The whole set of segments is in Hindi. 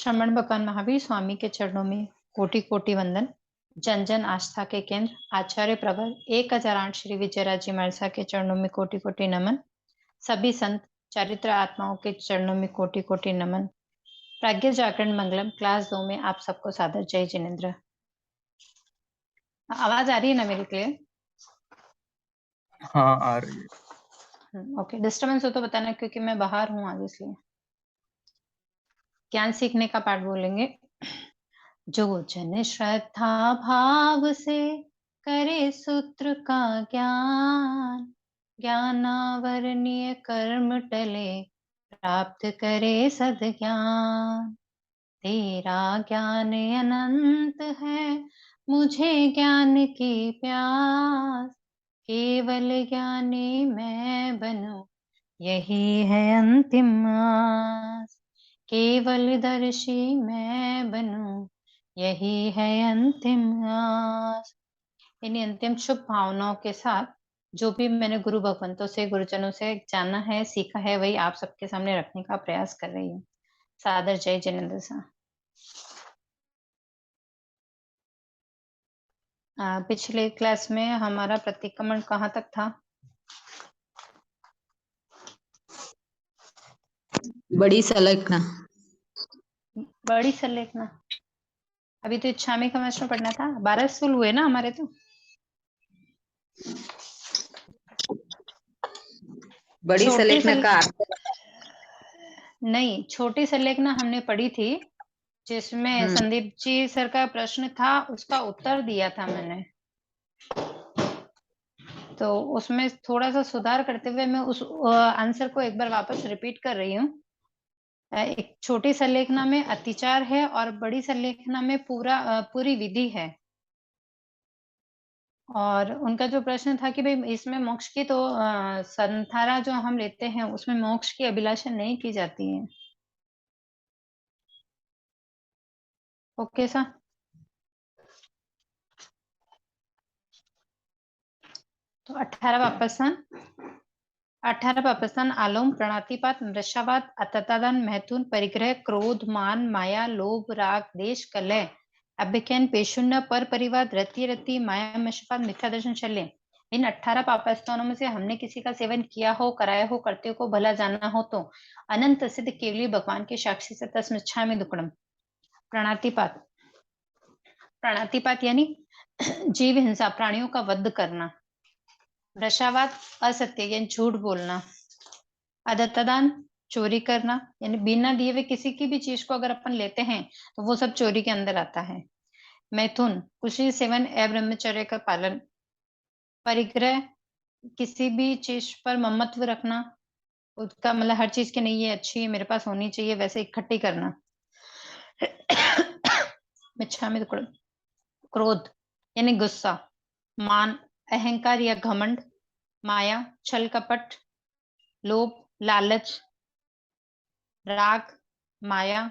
श्रमण भगवान महावीर स्वामी के चरणों में कोटि कोटि वंदन। जन जन आस्था के केंद्र आचार्य प्रवर 1008 श्री विजयराज जी महाराज के चरणों में कोटि कोटि नमन। सभी संत चरित्र आत्माओं के चरणों में कोटि कोटि नमन। प्राज्ञ जागरण मंगलम क्लास 2 में आप सबको सादर जय जिनेन्द्र। आवाज आ रही है ना मेरी क्लियर? हाँ आ रही है। ओके, डिस्टर्बेंस हो तो बताना क्योंकि मैं बाहर हूँ आज, इसलिए। ज्ञान सीखने का पाठ बोलेंगे। जो जन श्रद्धा भाव से करे सूत्र का ज्ञान, ज्ञानावरणीय कर्म टले प्राप्त करे सद्ज्ञान। तेरा ज्ञान अनंत है मुझे ज्ञान की प्यास, केवल ज्ञानी मैं बनूं यही है अंतिम आस। केवल दर्शी मैं बनूं यही है अंतिम आस। इन्हीं अंतिम शुभ भावनाओं के साथ जो भी मैंने गुरु भगवंतों से, गुरुजनों से जाना है, सीखा है, वही आप सबके सामने रखने का प्रयास कर रही हूँ। सादर जय जिनेन्द्र सा। पिछले क्लास में हमारा प्रतिक्रमण कहाँ तक था? बड़ी संलग्ना। बड़ी संलेखना। अभी तो इच्छामी का में पढ़ना था। 12 स्थूल हुए ना हमारे तो। बड़ी संलग्ना का नहीं, छोटी संलेखना हमने पढ़ी थी, जिसमें संदीप जी सर का प्रश्न था, उसका उत्तर दिया था मैंने। तो उसमें थोड़ा सा सुधार करते हुए मैं उस आंसर को एक बार वापस रिपीट कर रही हूँ। एक छोटी संलेखना में अतिचार है और बड़ी संलेखना में पूरी विधि है। और उनका जो प्रश्न था कि भाई इसमें मोक्ष की तो संथारा जो हम लेते हैं उसमें मोक्ष की अभिलाषा नहीं की जाती है। ओके सा। तो 18 वापस्थान आलोम, प्रणातिपात, मृषावाद, अततादान, मैथुन, परिग्रह, क्रोध, मान, माया, लोभ, राग, देश, कलह, अभ्यख्यान, पेशुन्य, पर परिवार, रति रति, माया, मशपात, मिथ्या दर्शन, शल्य। इन 18 पापस्थानों में से हमने किसी का सेवन किया हो, कराया हो, करते को भला जाना हो तो अनंत सिद्ध केवली भगवान के साक्षी से तस्मिच्छामि दुक्कडम। प्रणातिपात। प्राणातिपात यानी जीव हिंसा, प्राणियों का वध करना। रसावाद असत्य यानी झूठ बोलना। अदत्तदान चोरी करना, यानी बिना दिए हुए किसी की भी चीज को अगर अपन लेते हैं तो वो सब चोरी के अंदर आता है। मैथुन कुशी सेवन, ब्रह्मचर्य का पालन। परिग्रह किसी भी चीज पर ममत्व रखना, उसका मतलब हर चीज की नहीं, ये अच्छी है मेरे पास होनी चाहिए, वैसे इकट्ठी करना। मिच्छामि क्रोध यानी गुस्सा। मान अहंकार या घमंड। माया छल कपट, लोभ लालच, राग माया।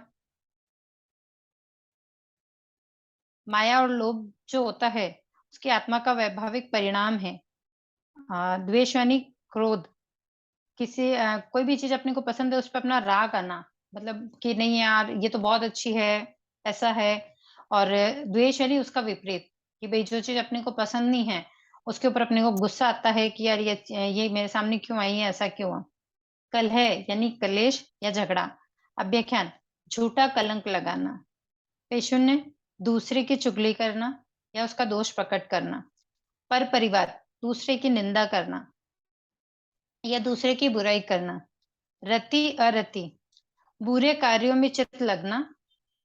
माया और लोभ जो होता है उसकी आत्मा का वैभाविक परिणाम है। द्वेष यानी क्रोध, किसी कोई भी चीज अपने को पसंद है उस पर अपना राग आना, मतलब कि नहीं यार ये तो बहुत अच्छी है, ऐसा है। और द्वेष यानी उसका विपरीत, कि भाई जो चीज अपने को पसंद नहीं है उसके ऊपर अपने को गुस्सा आता है कि यार ये मेरे सामने क्यों आई है, ऐसा क्यों हुआ। कलह यानी कलेश या झगड़ा। अभ्याख्यान झूठा कलंक लगाना। पेशुन्य दूसरे की चुगली करना या उसका दोष प्रकट करना। पर परिवार दूसरे की निंदा करना या दूसरे की बुराई करना। रति अरति बुरे कार्यों में चित्त लगना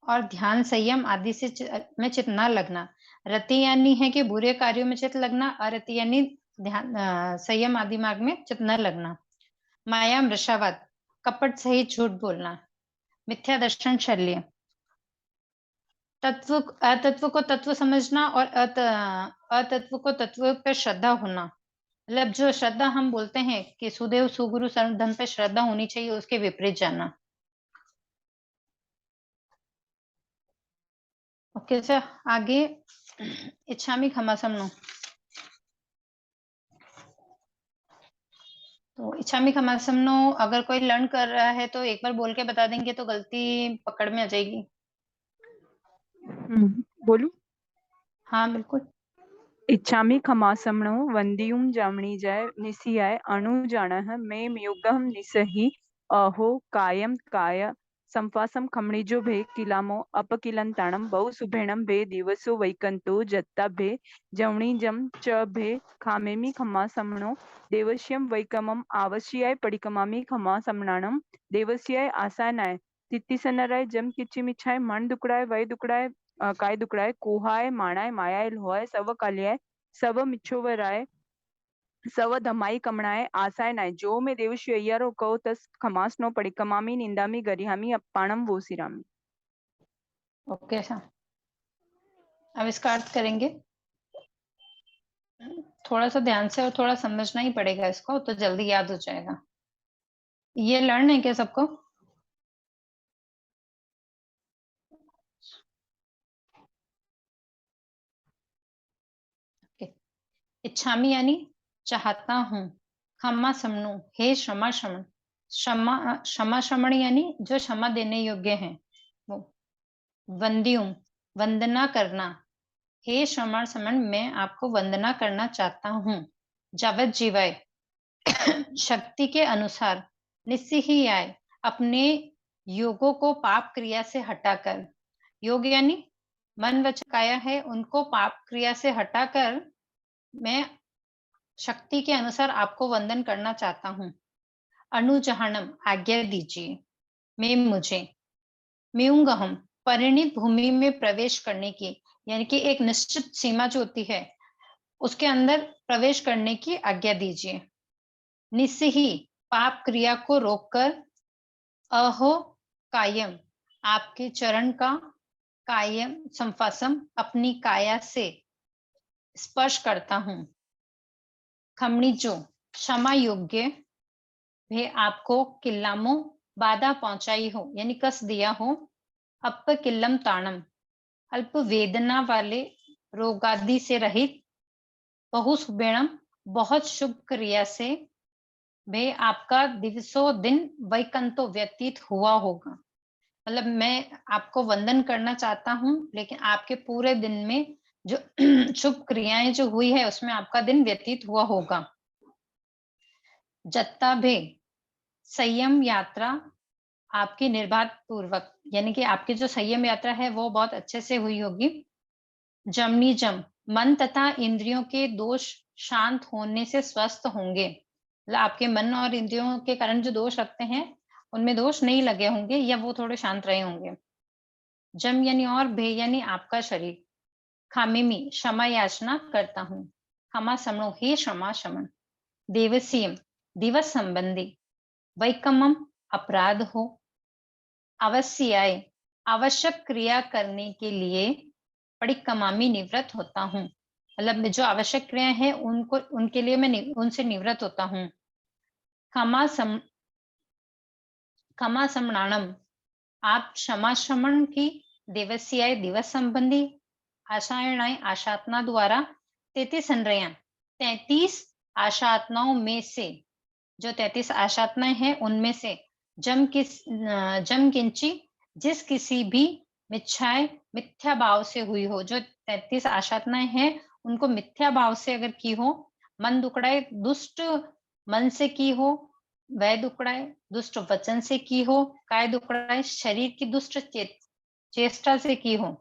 और ध्यान संयम आदि से में चित्त न लगना। रति यानी है कि बुरे कार्यों में चित्त लगना, अरति यानी ध्यान संयम आदि मार्ग में चित्त न लगना। माया मृषावाद कपट सहित झूठ बोलना। मिथ्या दर्शन शल्य अतत्व को तत्व समझना और अतत्व को तत्व पर श्रद्धा होना। मतलब जो श्रद्धा हम बोलते हैं कि सुदेव सुगुरु सर्वधर्म पे श्रद्धा होनी चाहिए, उसके विपरीत जाना। ओके सर, आगे इच्छामी खमासमनो। तो इच्छामी खमासमनो अगर कोई लर्न कर रहा है तो एक बार बोल के बता देंगे तो गलती पकड़ में आ जाएगी। बोलू? हाँ बिल्कुल। इच्छामि खमासमणो वंदियुम जामणी जाय निसियाय अणुजानः मे म्युगम निसहि अहो कायम काय संफासम खमणिजो भे किलामो अपकिलंताणम बहु सुभेणम भे दिवसो वैकंतो जत्ता भे जवणी जम च भे खामेमि खमासमणो देवस्यम वैकमम आवश्याय पडिकमामि खमासमणानम देवस्याय आसानाय तित्तिसनराय जम किचिमिछाय मन दुकड़ाय वय दुकड़ाय काय दुकड़ाय कोहाय माणाय मायाय लोहाय सव कालियाय सव मिच्छोवराय सव धमाई कमणाय आसाय नाय जो में देवश्री अय्यारो कहो तस खमास नो पडिकमामी निंदामी गरिहामी अपाणम वोसिरामी। ओके सर, अब इसका अर्थ करेंगे। थोड़ा सा ध्यान से और थोड़ा समझना ही पड़ेगा इसको, तो जल्दी याद हो जाएगा। ये लर्न है क्या सबको? इच्छामी यानी चाहता हूँ, क्षमा समनु हे क्षमा श्रमण, क्षमा श्रमण यानी जो क्षमा देने योग्य है वो। वंदियुम वंदना करना, हे क्षमा समण मैं आपको वंदना करना चाहता हूँ। जावत जीवाय शक्ति के अनुसार, निस्सी आय अपने योगों को पाप क्रिया से हटाकर, योग यानी मन वचन काया है, उनको पाप क्रिया से हटाकर मैं शक्ति के अनुसार आपको वंदन करना चाहता हूँ। अनुजहानम आज्ञा दीजिए, मैं मुझे म्यूंगहम परिणित भूमि में प्रवेश करने की, यानी कि एक निश्चित सीमा जो होती है उसके अंदर प्रवेश करने की आज्ञा दीजिए। निस्सी पाप क्रिया को रोककर, अहो कायम आपके चरण का, कायम संफासम अपनी काया से स्पर्श करता हूँ। खमणिजो क्षमा योग्य वे आपको किल्लामो बाधा पहुंचाई हो, यानी कस दिया हो। अप किल्लम ताणम अल्प वेदना वाले, रोगादि से रहित। बहु सुबेणम बहुत शुभ क्रिया से, वे आपका दिवसों दिन वैकंतो व्यतीत हुआ होगा। मतलब मैं आपको वंदन करना चाहता हूँ, लेकिन आपके पूरे दिन में जो शुभ क्रियाएं जो हुई है उसमें आपका दिन व्यतीत हुआ होगा। जत्ता भे संयम यात्रा आपकी निर्बाध पूर्वक, यानी कि आपकी जो संयम यात्रा है वो बहुत अच्छे से हुई होगी। जमनी जम मन तथा इंद्रियों के दोष शांत होने से स्वस्थ होंगे, मतलब आपके मन और इंद्रियों के कारण जो दोष लगते हैं उनमें दोष नहीं लगे होंगे या वो थोड़े शांत रहे होंगे। जम यानी और, भे यानी आपका शरीर। खामिमी क्षमा याचना करता हूँ। क्षमा समणो हे क्षमा शमन। देवसीम दिवस संबंधी। वैकमम अपराध हो। अवश्याय आवश्यक क्रिया करने के लिए परिकमामी निवृत्त होता हूँ, मतलब जो आवश्यक क्रिया है उनको उनके लिए मैं उनसे निवृत्त होता हूँ। क्षमा समणानम आप क्षमा श्रमण की, देवस्याय दिवस संबंधी, आशायणाएं आशातना द्वारा, 33 संरया 33 आशातनाओं में से, जो 33 आशातनाएं हैं उनमें से जम किंची जिस किसी भी मिच्छाए मिथ्या भाव से हुई हो, जो 33 आशातनाएं हैं उनको मिथ्या भाव से अगर की हो, मन दुकड़ाए दुष्ट मन से की हो, वह दुकड़ाए दुष्ट वचन से की हो, काय दुकड़ाए शरीर की दुष्ट चेष्टा से की हो,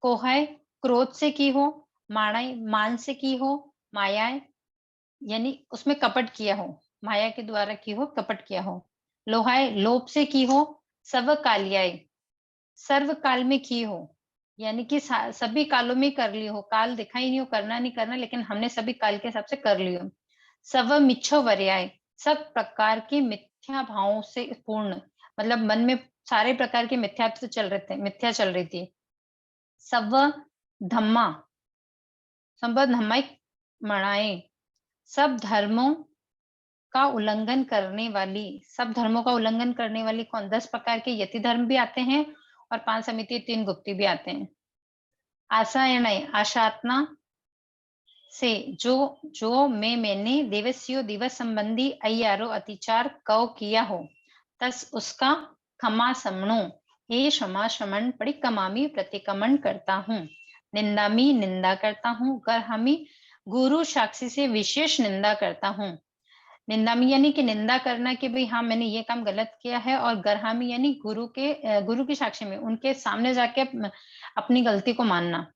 कोहाय क्रोध से की हो, माणाई मान से की हो, मायाए यानी उसमें कपट किया हो, माया के द्वारा की हो, कपट किया हो, लोहाय लोभ से की हो, सव कालियाय सर्व काल में की हो, यानी कि सभी कालों में कर ली हो, काल दिखा ही नहीं हो, करना नहीं करना, लेकिन हमने सभी काल के हिसाब से कर ली हो। सव मिच्छो वर्याय सब प्रकार के मिथ्या भावों से पूर्ण, मतलब मन में सारे प्रकार के मिथ्यात्व चल रहे थे, मिथ्या चल रही थी। सव धम्मा धम्माई मणाए सब धर्मों का उल्लंघन करने वाली, सब धर्मों का उल्लंघन करने वाली कौन? 10 प्रकार के यति धर्म भी आते हैं और 5 समिति 3 गुप्ती भी आते हैं। आशायणाएं आशातना से, जो मैंने देवस्यो दिवस संबंधी अय्यारो अतिचार कव किया हो, तस उसका क्षमा समणो हे क्षमा शमन परिकमामी प्रतिकमन करता हूँ। निंदामी निंदा करता हूँ। गर्हामी गुरु साक्षी से विशेष निंदा करता हूँ। निंदामी यानी कि निंदा करना कि भाई हाँ मैंने ये काम गलत किया है, और गर्हामी यानी गुरु की साक्षी में उनके सामने जाके अपनी गलती को मानना।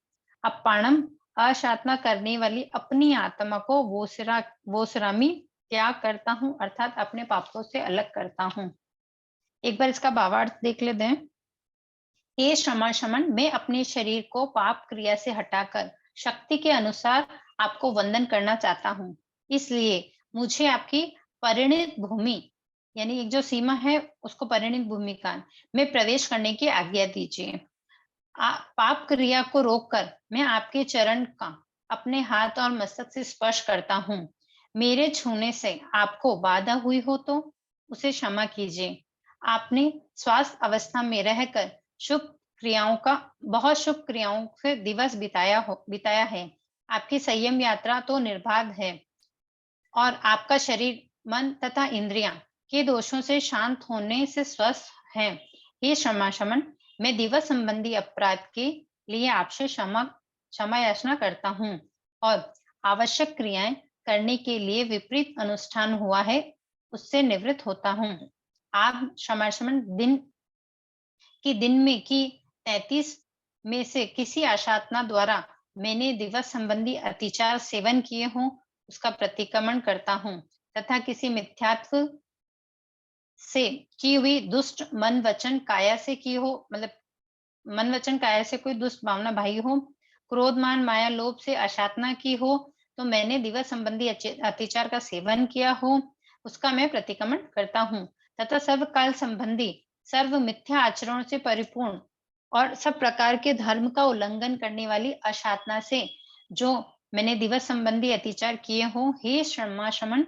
अपाणम असाधना करने वाली अपनी आत्मा को वोसरामी त्याग करता हूँ, अर्थात अपने पापों से अलग करता हूँ। एक बार इसका भावार्थ देख लेते हैं। हे क्षमा शमन, मैं अपने शरीर को पाप क्रिया से हटाकर शक्ति के अनुसार आपको वंदन करना चाहता हूँ। इसलिए मुझे आपकी परिणित भूमि यानी एक जो सीमा है उसको परिणित भूमि का में प्रवेश करने की आज्ञा दीजिए। पाप क्रिया को रोककर मैं आपके चरण का अपने हाथ और मस्तक से स्पर्श करता हूँ। मेरे छूने से आपको बाधा हुई हो तो उसे क्षमा कीजिए। आपने स्वास्थ्य अवस्था में रहकर बहुत शुभ क्रियाओं से दिवस बिताया है। आपकी संयम यात्रा तो निर्बाध है और आपका शरीर, मन तथा इंद्रियां के दोषों से शांत होने से स्वस्थ है। हे क्षमा शमन, मैं दिवस संबंधी अपराध के लिए आपसे क्षमा याचना करता हूँ और आवश्यक क्रियाएं करने के लिए विपरीत अनुष्ठान हुआ है उससे निवृत्त होता हूँ। आप क्षमा शमन दिन में की 33 में से किसी आशातना द्वारा मैंने दिवस संबंधी अतिचार सेवन किए हों उसका प्रतिक्रमण करता हूँ तथा किसी मिथ्यात्व से की हुई दुष्ट मन वचन काया से की हो, मतलब मन वचन काया से कोई दुष्ट भावना भाई हो, क्रोध मान माया लोभ से अशातना की हो, तो मैंने दिवस संबंधी अतिचार का सेवन किया हो उसका मैं प्रतिक्रमण करता हूँ तथा सर्व काल संबंधी सर्व मिथ्या आचरणों से परिपूर्ण और सब प्रकार के धर्म का उल्लंघन करने वाली अशातना से जो मैंने दिवस संबंधी अतिचार किए हो, हे क्षमा शमन,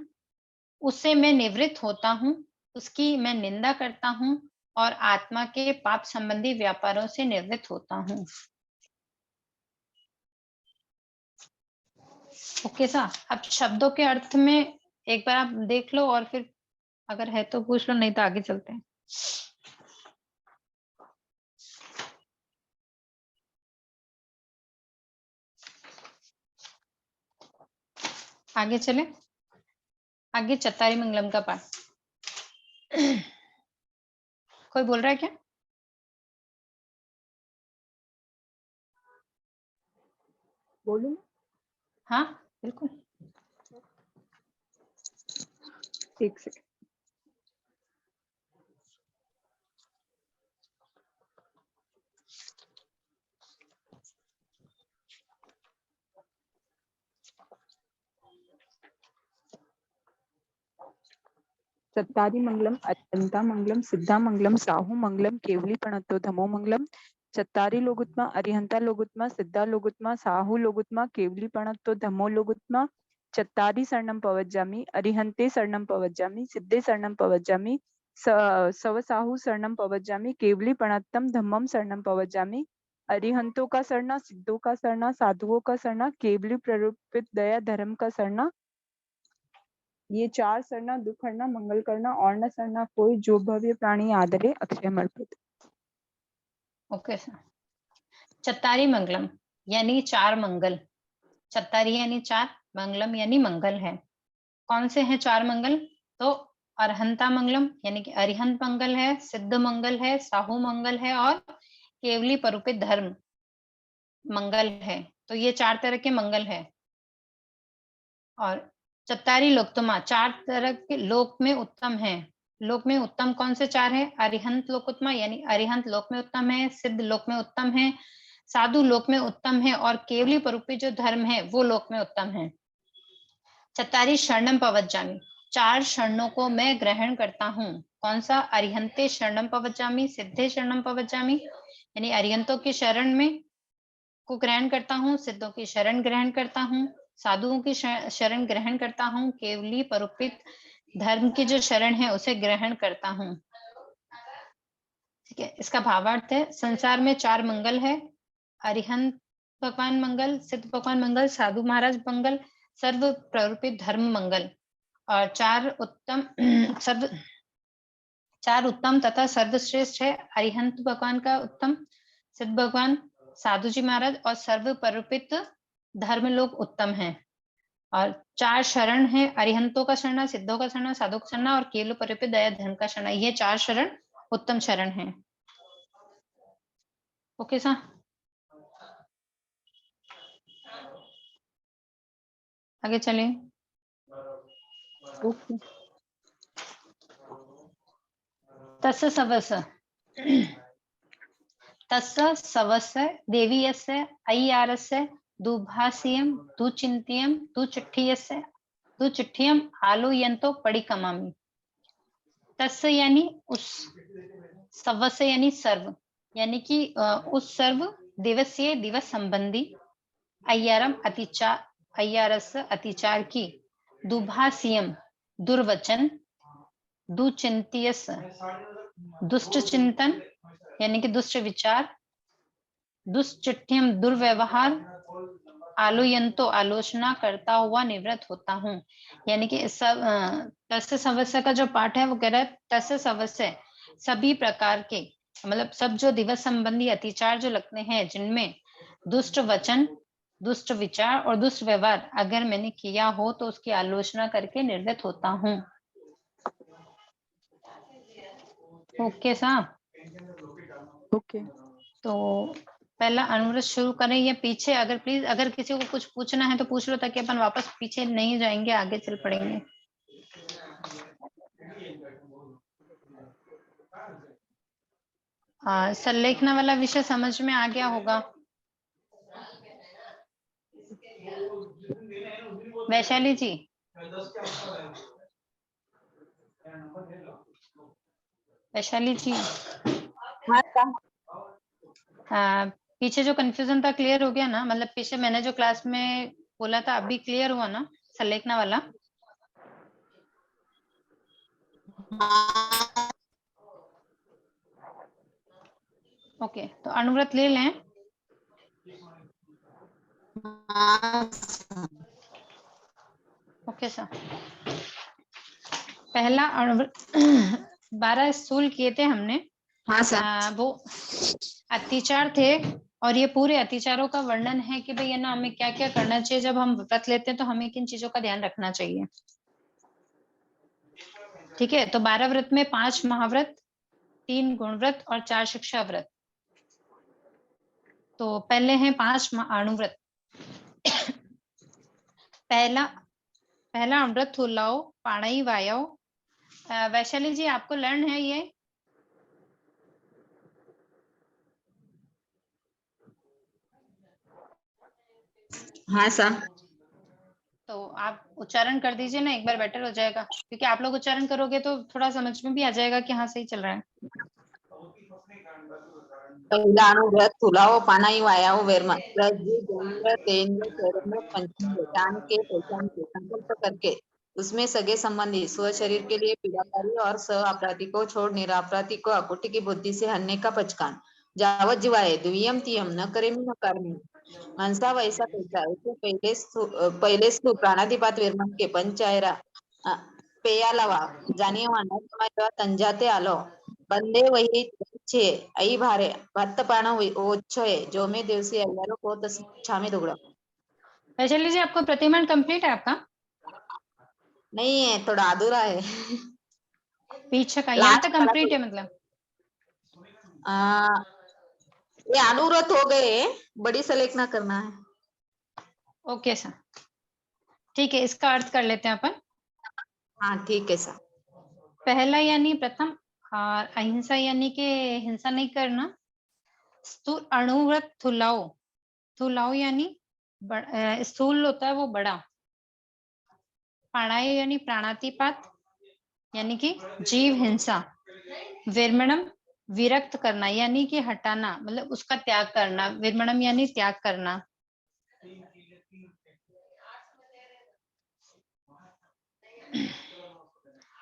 उससे मैं निवृत्त होता हूँ, उसकी मैं निंदा करता हूँ और आत्मा के पाप संबंधी व्यापारों से निवृत्त होता हूँ। ओके सा, अब शब्दों के अर्थ में एक बार आप देख लो और फिर अगर है तो पूछ लो, नहीं तो आगे चलते हैं। आगे चले, आगे चत्तारी मंगलम का पाठ। कोई बोल रहा है क्या? बोलूं? हाँ बिल्कुल। एक सेकंड। चत्तारी मंगलम अत्यंता मंगलम सिद्धा मंगलम साहू मंगलम केवली प्रणतो धमो मंगलम। चत्तारी लोगुत्मा अरिहंता लोगुत्मा सिद्धा लोगुत्मा साहू लोगुत्मा केवली प्रणतो धमो लोगुत्मा। चत्तारी शरणम पवज्जामि अरिहंते शरणम पवज्जामि सिद्धे शरणम पवज्जामि सव साहू शरणम पवज्जामि केवली प्रणतम धम्मम शरणम पवज्जामि। अरिहंतों का शरणा, सिद्धों का शरणा, साधुओं का शरणा, केवली प्ररूपित दया धर्म का शरणा। ये चार सरना दुख हरना मंगल करना और न सरना कोई जो भव्य प्राणी आदरे अक्षय अर्पित। Okay sir. चत्तारी मंगलम यानी चार मंगल, चत्तारी यानी चार, मंगलम यानी मंगल है। कौन से हैं चार मंगल? तो अरहंता मंगलम यानी कि अरिहंत मंगल है, सिद्ध मंगल है, साहू मंगल है और केवली परूपित धर्म मंगल है। तो ये चार तरह के मंगल है। और चत्तारी लोकतमा, चार तरह के लोक में उत्तम है। लोक में उत्तम कौन से चार है? अरिहंत लोकोत्तमा यानी अरिहंत लोक में उत्तम है, सिद्ध लोक में उत्तम है, साधु लोक में उत्तम है और केवली परूपी जो धर्म है वो लोक में उत्तम है। चत्तारी शरणम पवज्जामि, चार शरणों को मैं ग्रहण करता हूँ। कौन सा? अरिहंते शरणम पवज्जामि, सिद्धे शरणम पवज्जामि यानी अरिहंतों की शरण में को ग्रहण करता हूँ, सिद्धों की शरण ग्रहण करता हूँ, साधुओं की शरण ग्रहण करता हूँ, केवली परोपित धर्म की जो शरण है उसे ग्रहण करता हूँ। ठीक है, इसका भावार्थ है संसार में चार मंगल है, अरिहंत भगवान मंगल, सिद्ध भगवान मंगल, साधु महाराज मंगल, सर्व प्ररूपित धर्म मंगल। और चार उत्तम सर्व चार उत्तम तथा सर्वश्रेष्ठ है। अरिहंत भगवान का उत्तम, सिद्ध भगवान, साधु जी महाराज और सर्व परोपित धर्म लोग उत्तम हैं। और चार शरण है, अरिहंतों का शरण, सिद्धों का शरण, साधु का शरण और केवल परोपित दया धर्म का शरण। ये चार शरण उत्तम शरण है। ओके सा, आगे चलें। तस्य सवस, तस्य सवस देवीयस्य अय्यारस्य दुभाषियं दुचिंत्यं दुचिट्ठियस्य दुचिट्ठियं आलोयंतो पडिकमामि। तस्य यानी उस, सवस्य यानी सर्व, यानी कि उस सर्व, दिवसीय दिवस संबंधी, अय्यारम अतिचार, अय्यारस अतिचार की, दुभाषियम दुर्वचन, दुचिंत्यस दुष्ट चिंतन यानी कि दुष्ट विचार, दुष्चिट्ठियम दुर्व्यवहार, आलोयंतो आलोचना करता हुआ निवृत्त होता हूँ। यानी कि सब तस्य सवस्य का जो पाठ है वो कह रहा है तस्य सवस्य सभी प्रकार के, मतलब सब जो दिवस संबंधी अतिचार जो लगते हैं, जिनमें दुष्ट वचन, दुष्ट विचार और दुष्ट व्यवहार अगर मैंने किया हो तो उसकी आलोचना करके निवृत्त होता हूँ। ओके साहब, ओके। तो पहला अनुव्रत शुरू करें या पीछे, अगर प्लीज अगर किसी को कुछ पूछना है तो पूछ लो, ताकि अपन वापस पीछे नहीं जाएंगे, आगे चल पड़ेंगे। संलेखना वाला विषय समझ में आ गया होगा। वैशाली जी, वैशाली जी, पीछे जो कंफ्यूजन था क्लियर हो गया ना? मतलब पीछे मैंने जो क्लास में बोला था अभी क्लियर हुआ ना संलेखना वाला? ओके, तो अनुव्रत ले लें। ओके सर, पहला अनुव्रत 12 स्थूल किए थे हमने। हाँ सर। वो अत्याचार थे और ये पूरे अत्याचारों का वर्णन है कि भाई है ना हमें क्या क्या करना चाहिए, जब हम व्रत लेते हैं तो हमें किन चीजों का ध्यान रखना चाहिए। ठीक है, तो 12 व्रत में 5 महाव्रत, 3 गुण व्रत और 4 शिक्षा व्रत। तो पहले हैं 5 अनुव्रत। पहला अमृत थुलाओ पाणई वायो। वैशाली जी, आपको लर्न है ये? हाँ सर। तो आप उच्चारण कर दीजिए ना एक बार, बेटर हो जाएगा, क्योंकि आप लोग उच्चारण करोगे तो थोड़ा समझ में भी आ जाएगा कि हाँ सही चल रहा है। पहला अनुव्रत तुलाओ पानाई वायाओ वेरमा ब्रज जन्म तेंद्र चरण पंचम ज्ञान के पहचान के संकल्प करके उसमें सगे संबंधी स्व शरीर के लिए पीड़ाकारी और स अपराधी को छोड़ निरापराधी को अकुटी की बुद्धि से हन्ने का पचकान। जावत जीवाए द्वियम तियम न करेमी न कर्मी मनसा वैसा पैसा ऐसे पहले प्राणाधिपात विरमण के पंचायरा पेयालवा जानियवा न समाजवा तंजाते आलो बंदे वही छे आई भारे भत्त पाण ओच्छे जो में दिवसी अल्लारो को तस छामे दुगड़ा। वैशाली जी, आपको प्रतिमान कंप्लीट है आपका? नहीं है, थोड़ा अधूरा है। पीछे का यहाँ लास्ट तक कंप्लीट है मतलब? ये अनुव्रत हो गए, बड़ी संलेखना करना है। ओके सर, ठीक है, इसका अर्थ कर लेते हैं अपन। हाँ ठीक है सर। पहला यानी प्रथम, और अहिंसा यानी कि हिंसा नहीं करना। अणुव्रत थुलाओ, थुलाओ यानी स्थूल होता है वो बड़ा। प्राणाय यानी प्राणातिपात यानी कि जीव हिंसा। विरमणम विरक्त करना यानी कि हटाना, मतलब उसका त्याग करना। विरमणम यानी त्याग करना।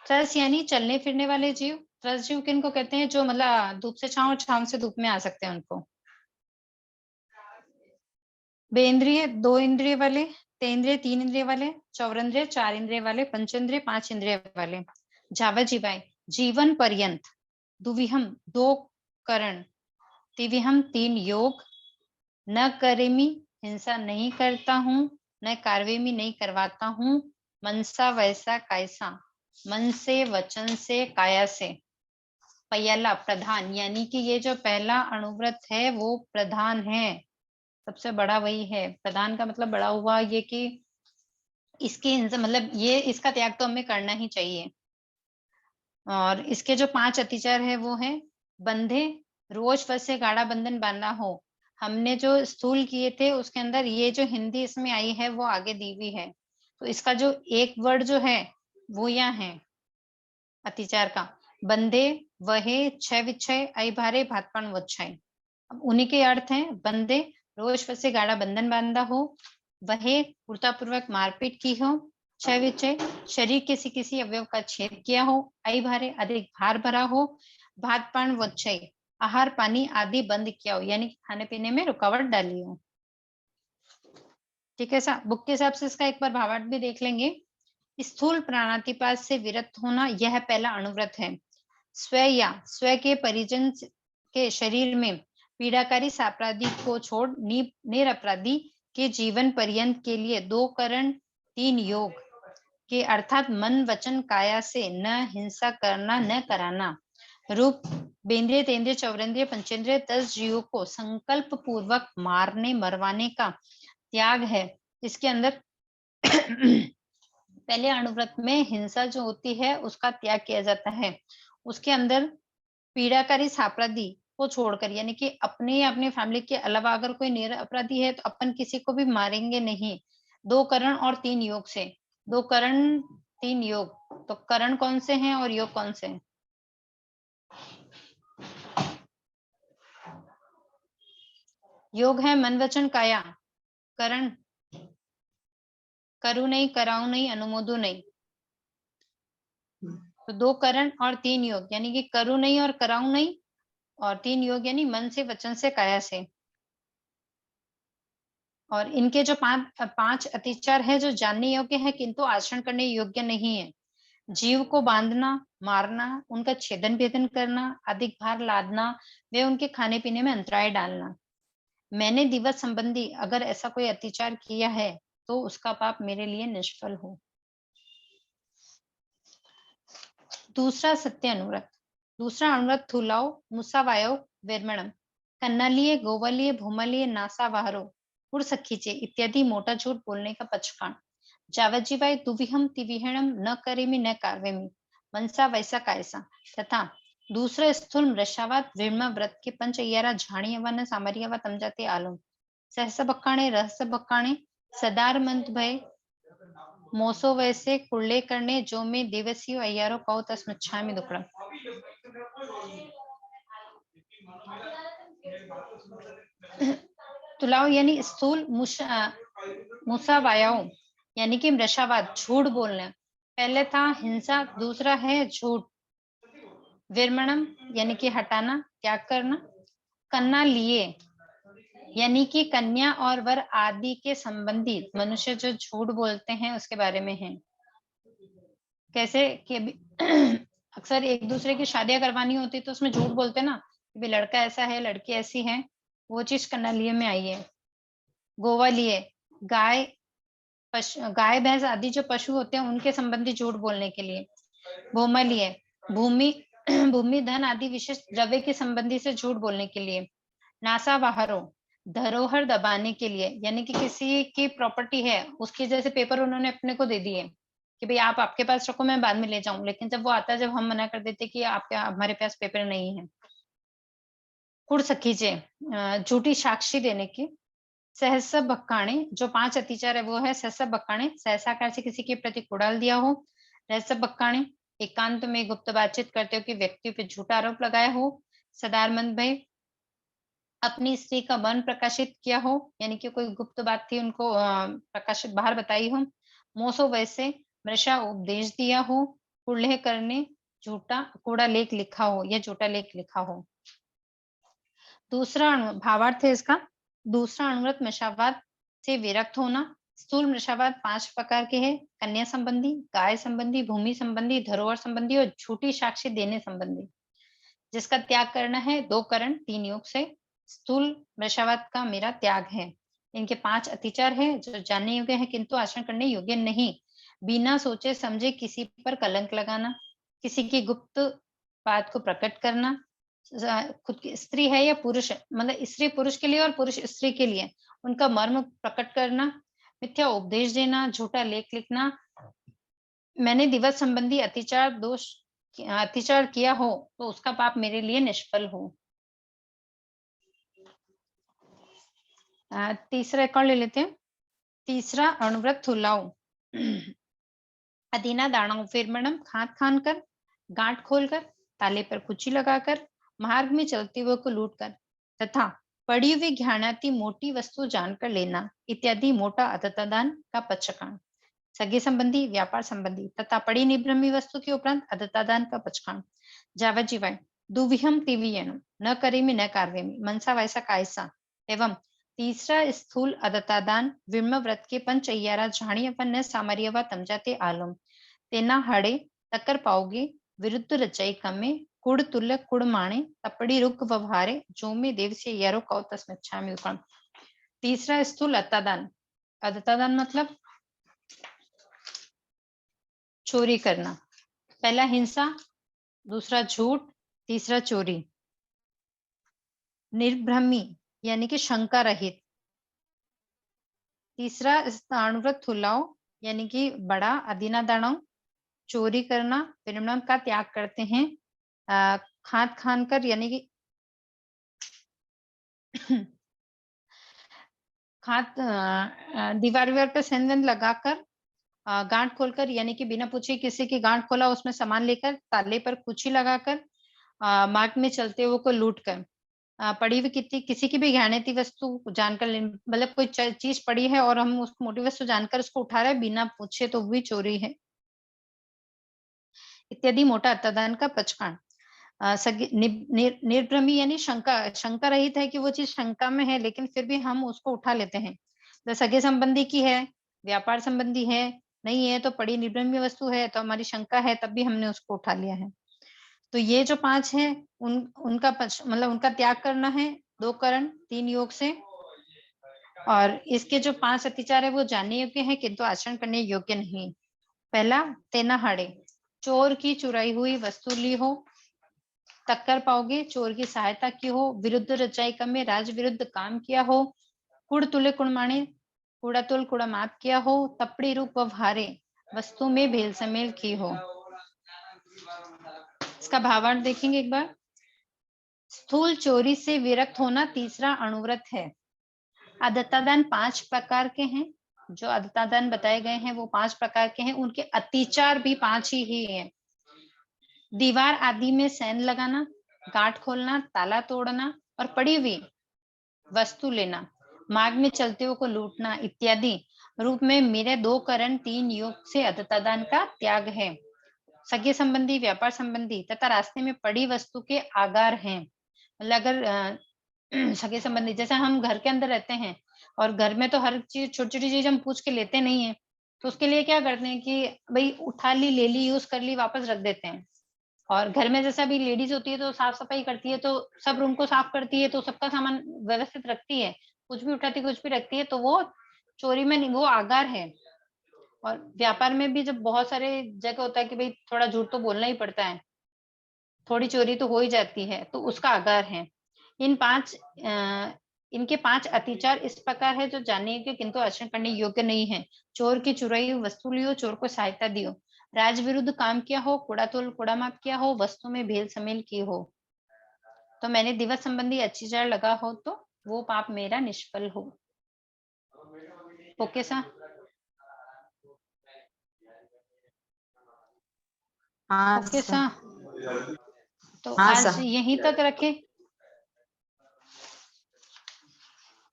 त्रस यानी चलने फिरने वाले जीव। त्रस जीव किनको कहते हैं? जो मतलब धूप से छांव और छांव से धूप में आ सकते हैं उनको। बेइंद्रिय 2 इंद्रिय वाले, तेंद्रिय 3 इंद्रिय वाले, चौरेंद्रिय 4 इंद्रिय वाले, पंचेंद्रिय 5 इंद्रिय वाले। जावा जीवाए जीवन पर्यंत, दुविहम 2 करण, तिविहम 3 योग, न करेमी हिंसा नहीं करता हूँ, न कार्वेमी नहीं करवाता हूँ, मनसा वैसा कायसा, मन से, वचन से, काया से। पहला प्रधान, यानी कि ये जो पहला अणुव्रत है वो प्रधान है, सबसे बड़ा वही है। प्रधान का मतलब बड़ा हुआ ये कि इसकी हिंसा मतलब ये इसका त्याग तो हमें करना ही चाहिए। और इसके जो 5 अतिचार है वो है बंधे, रोज फंसे गाढ़ा बंधन बांधा हो। हमने जो स्थूल किए थे उसके अंदर ये जो हिंदी इसमें आई है वो आगे दी हुई है, तो इसका जो एक वर्ड जो है वो यहाँ है अतिचार का। बंधे, वहे, क्षय विक्षय, आई भारे, भातपण वच्छय। अब उन्हीं के अर्थ हैं बंधे, रोज फंसे गाढ़ा बंधन बांधा हो, वहे, क्रूरतापूर्वक मारपीट की हो, क्षय विक्षय, शरीर के किसी अवयव का छेद किया हो, आई भारे, अधिक भार भरा हो, भातपान वच्छय, आहार पानी आदि बंद किया हो, यानी खाने पीने में रुकावट डाली हो। ठीक है सा बुक के हिसाब से इसका एक बार भावार्थ भी देख लेंगे। स्थूल प्राणातिपात से विरक्त होना यह पहला अणुव्रत है। स्व या स्व के परिजन के शरीर में पीड़ाकारी सापराधी को छोड़ निरपराधी के जीवन पर्यंत के लिए 2 करण 3 योग के अर्थात मन वचन काया से न हिंसा करना न कराना, रूप बेंद्रिय तेंद्रिय चौरेंद्रिय पंचेंद्रिय 10 जीवों को संकल्प पूर्वक मारने मरवाने का त्याग है। इसके अंदर पहले अणुव्रत में हिंसा जो होती है उसका त्याग किया जाता है। उसके अंदर पीड़ाकारी सापराधी को छोड़कर, यानी कि अपने या अपनी फैमिली के अलावा अगर कोई निरपराधी है तो अपन किसी को भी मारेंगे नहीं। 2 करण और 3 योग से, 2 करण 3 योग, तो करण कौन से हैं और योग कौन से हैं? योग है मन वचन काया, करण करू नहीं, कराऊ नहीं, अनुमोदू नहीं। तो 2 करण और 3 योग, यानी कि करू नहीं और कराऊ नहीं, और 3 योग यानी मन से, वचन से, काया से। और इनके जो 5 अतिचार है जो जानने योग्य है किंतु आचरण करने योग्य नहीं है। जीव को बांधना, मारना, उनका छेदन भेदन करना, अधिक भार लादना, वे उनके खाने पीने में अंतराय डालना। मैंने दिवस संबंधी अगर ऐसा कोई अतिचार किया है तो उसका पाप मेरे लिए निष्फल हो। दूसरा सत्य अनुव्रत। दूसरा अनुव्रत थूलाओ, मुसावायो, वेरमणम, कन्नालिये, गोवालिये, भूमालिये, नासावाहरो, उड़सखीचे इत्यादि मोटा झूठ बोलने का पचकांड। जावजीवाय दुविहम तिविहणम न करेमी न कार्वेमी, मनसा वैसा कायसा। तथा दूसरा स्थूल मृषावात विर्म व्रत के पंच अय्यारा झाणियवा न सामरियावा तमजाते आलम, सहस बक्काणे, रहस्य बक्काणे, सदार मंत भय, मोसो वैसे कुल्ले करने जो में देवसियो अय्यारो कौ तस्मच्छामि दुक्कड़म। तुलाव यानी स्थूल, मुसावायाओ यानी कि मृषावाद, झूठ बोलना पहले था हिंसा, दूसरा है झूठ। विरमणम यानी कि हटाना, त्याग करना। कन्ना लिए यानी कि कन्या और वर आदि के संबंधी मनुष्य जो झूठ बोलते हैं उसके बारे में है। कैसे कि अक्सर एक दूसरे की शादियां करवानी होती तो उसमें झूठ बोलते ना कि लड़का ऐसा है, लड़की ऐसी है, वो चीज कन्ना लिए में आई है। गोवा लिए गाय, गाय भैंस आदि जो पशु होते हैं उनके संबंधी झूठ बोलने के लिए। भूमा लिए भूमि भूमि धन आदि विशेष द्रव्य के संबंधी से झूठ बोलने के लिए। नासा बाहरो धरोहर दबाने के लिए, यानी कि किसी की प्रॉपर्टी है उसके जैसे पेपर उन्होंने अपने को दे दिए कि भाई आप आपके पास रखो, मैं बाद में ले जाऊं, लेकिन जब वो आता है, जब हम मना कर देते कि आपके हमारे पास पेपर नहीं है। कुड़ सखीचे झूठी साक्षी देने की। सहसा बक्काणे जो 5 अतिचार है वो है सहसा बक्काणे, सहसाकार से किसी के प्रति कुड़ाल दिया हो। रहस्य बक्काणे एकांत में गुप्त बातचीत करते हो कि व्यक्ति पे झूठा आरोप लगाया हो। सदारमंद भाई अपनी स्त्री का मन प्रकाशित किया हो, यानी कि कोई गुप्त बात थी उनको प्रकाशित बाहर बताई हो। मोसो वैसे मृषा उपदेश दिया हो। कुल्हे करने झूठा कूड़ा लेख लिखा हो या झूठा लेख लिखा हो। दूसरा भावार्थ है इसका, दूसरा अणुव्रत मशावाद से विरक्त होना, स्थूल मृषावाद 5 प्रकार के हैं। कन्या संबंधी, गाय संबंधी, भूमि संबंधी, धरोहर संबंधी और झूठी साक्ष्य देने संबंधी, जिसका त्याग करना है 2 करण 3 योग से। स्थूल मृषावाद का मेरा त्याग है। इनके 5 अतिचार है जो जानने योग्य है किंतु आचरण करने योग्य नहीं। बिना सोचे समझे किसी पर कलंक लगाना, किसी की गुप्त बात को प्रकट करना, खुद की स्त्री है या पुरुष है, मतलब स्त्री पुरुष के लिए और पुरुष स्त्री के लिए, उनका मर्म प्रकट करना, मिथ्या उपदेश देना, झूठा लेख लिखना। मैंने दिवस संबंधी अतिचार किया हो तो उसका पाप मेरे लिए निष्फल हो। तीसरा एक और ले लेते हैं। तीसरा अणुव्रत थुलाओ। अदीना दाणों फिरमणम खान कर, गांठ खोलकर, ताले पर कुची लगाकर, मार्ग में चलते हुए को लूट कर तथा पड़ी हुई ज्ञानाती मोटी वस्तु जानकर लेना इत्यादि मोटा अदत्तादान का पक्षकांड। सगे संबंधी, व्यापार संबंधी तथा पड़ी निब्रह्मी वस्तु के उपरांत अदत्तादान का पक्षकांड। जावजीवाय दुविहम तिवियनम न करेमि न कार्वेमि मनसा वैसा कायसा। एवं तीसरा स्थूल अदत्तादान विम्म व्रत के पंच अय्यारा झाणी अपन न सामर्यवा तमजाते आलम तेना हड़े तकर पाओगे विरुद्ध रचाई कमे कुड़ तुल्य कुड़ माणे तपड़ी रुक व्यवहारे जो में देव से यारो कौ तस्मच्छामि उपम। तीसरा स्थूल अत्तादान। अदत्तादान मतलब चोरी करना। पहला हिंसा, दूसरा झूठ, तीसरा चोरी। निर्भ्रमी यानी कि शंका रहित। तीसरा स्थाणुव्रत थुलाओ यानी कि बड़ा अदीना दाणव, चोरी करना, विनिमय का त्याग करते हैं। खान कर यानी कि दीवार पे सेंधन लगाकर, गांठ खोलकर यानी कि बिना पूछे किसी की गांठ खोला, उसमें सामान लेकर, ताले पर कुची लगाकर, मार्ग में चलते हुए को लूट कर, पड़ी हुई किसी की भी गहनेती वस्तु जानकर, मतलब कोई चीज पड़ी है और हम उस मोटी वस्तु जानकर उसको उठा रहे हैं बिना पूछे तो भी चोरी है इत्यादि मोटा अत्तादान का पचकांड। निर्भ्रमी यानी शंका रहित है कि वो चीज शंका में है लेकिन फिर भी हम उसको उठा लेते हैं। तो सगे संबंधी की है, व्यापार संबंधी है, नहीं है तो पड़ी निर्भ्रमी वस्तु है तो हमारी शंका है तब भी हमने उसको उठा लिया है। तो ये जो 5 है उनका मतलब उनका त्याग करना है 2 करण 3 योग से। और इसके जो 5 अतिचार है वो जानने योग्य है किंतु आचरण करने योग्य नहीं। पहला तेनाहाड़े, चोर की चुराई हुई वस्तु ली हो, टक्कर पाओगे, चोर की सहायता की हो, विरुद्ध रचाई का में राज विरुद्ध काम किया हो, कुड़ तुले कुड़माणे कूड़ा तुल कूड़ा माप किया हो, तपड़ी रूप व्यवहारे वस्तु में भेल समेल की हो। इसका भावार्थ देखेंगे एक बार। स्थूल चोरी से विरक्त होना तीसरा अणुव्रत है। अदत्तादान 5 प्रकार के हैं। जो अदत्तादान बताए गए हैं वो 5 प्रकार के हैं, उनके अतिचार भी 5 ही हैं। दीवार आदि में सेंध लगाना, गांठ खोलना, ताला तोड़ना और पड़ी हुई वस्तु लेना, मार्ग में चलते हुए को लूटना इत्यादि रूप में मेरे 2 करण 3 योग से अदत्तादान का त्याग है। सगे संबंधी, व्यापार संबंधी तथा रास्ते में पड़ी वस्तु के आगार हैं। मतलब अगर सगे संबंधी, जैसे हम घर के अंदर रहते हैं और घर में तो हर चीज छोटी छोटी चीज हम पूछ के लेते नहीं है, तो उसके लिए क्या करते हैं कि भाई उठा ली, ले ली, यूज कर ली, वापस रख देते हैं। और घर में जैसा भी लेडीज होती है तो साफ सफाई करती है, तो सब रूम को साफ करती है, तो सबका सामान व्यवस्थित रखती है, कुछ भी उठाती कुछ भी रखती है, तो वो चोरी में नहीं, वो आगार है। और व्यापार में भी जब बहुत सारे जगह होता है कि भाई थोड़ा झूठ तो बोलना ही पड़ता है, थोड़ी चोरी तो हो ही जाती है, तो उसका आगार है। इनके 5 अतिचार इस प्रकार है जो जानने योग्य किंतु आचरण करने योग्य नहीं है। चोर की चुराई हुई वस्तु लियो, चोर को सहायता दियो, राज विरुद्ध काम किया हो, कूड़ा तोल कूड़ा माप किया हो, वस्तु में भेल समेल की हो, तो मैंने दिवस संबंधी अतिचार लगा हो तो वो पाप मेरा निष्फल हो। ओके सा? हाँ ओके सा? तो हाँ आज सर। यहीं तक रखे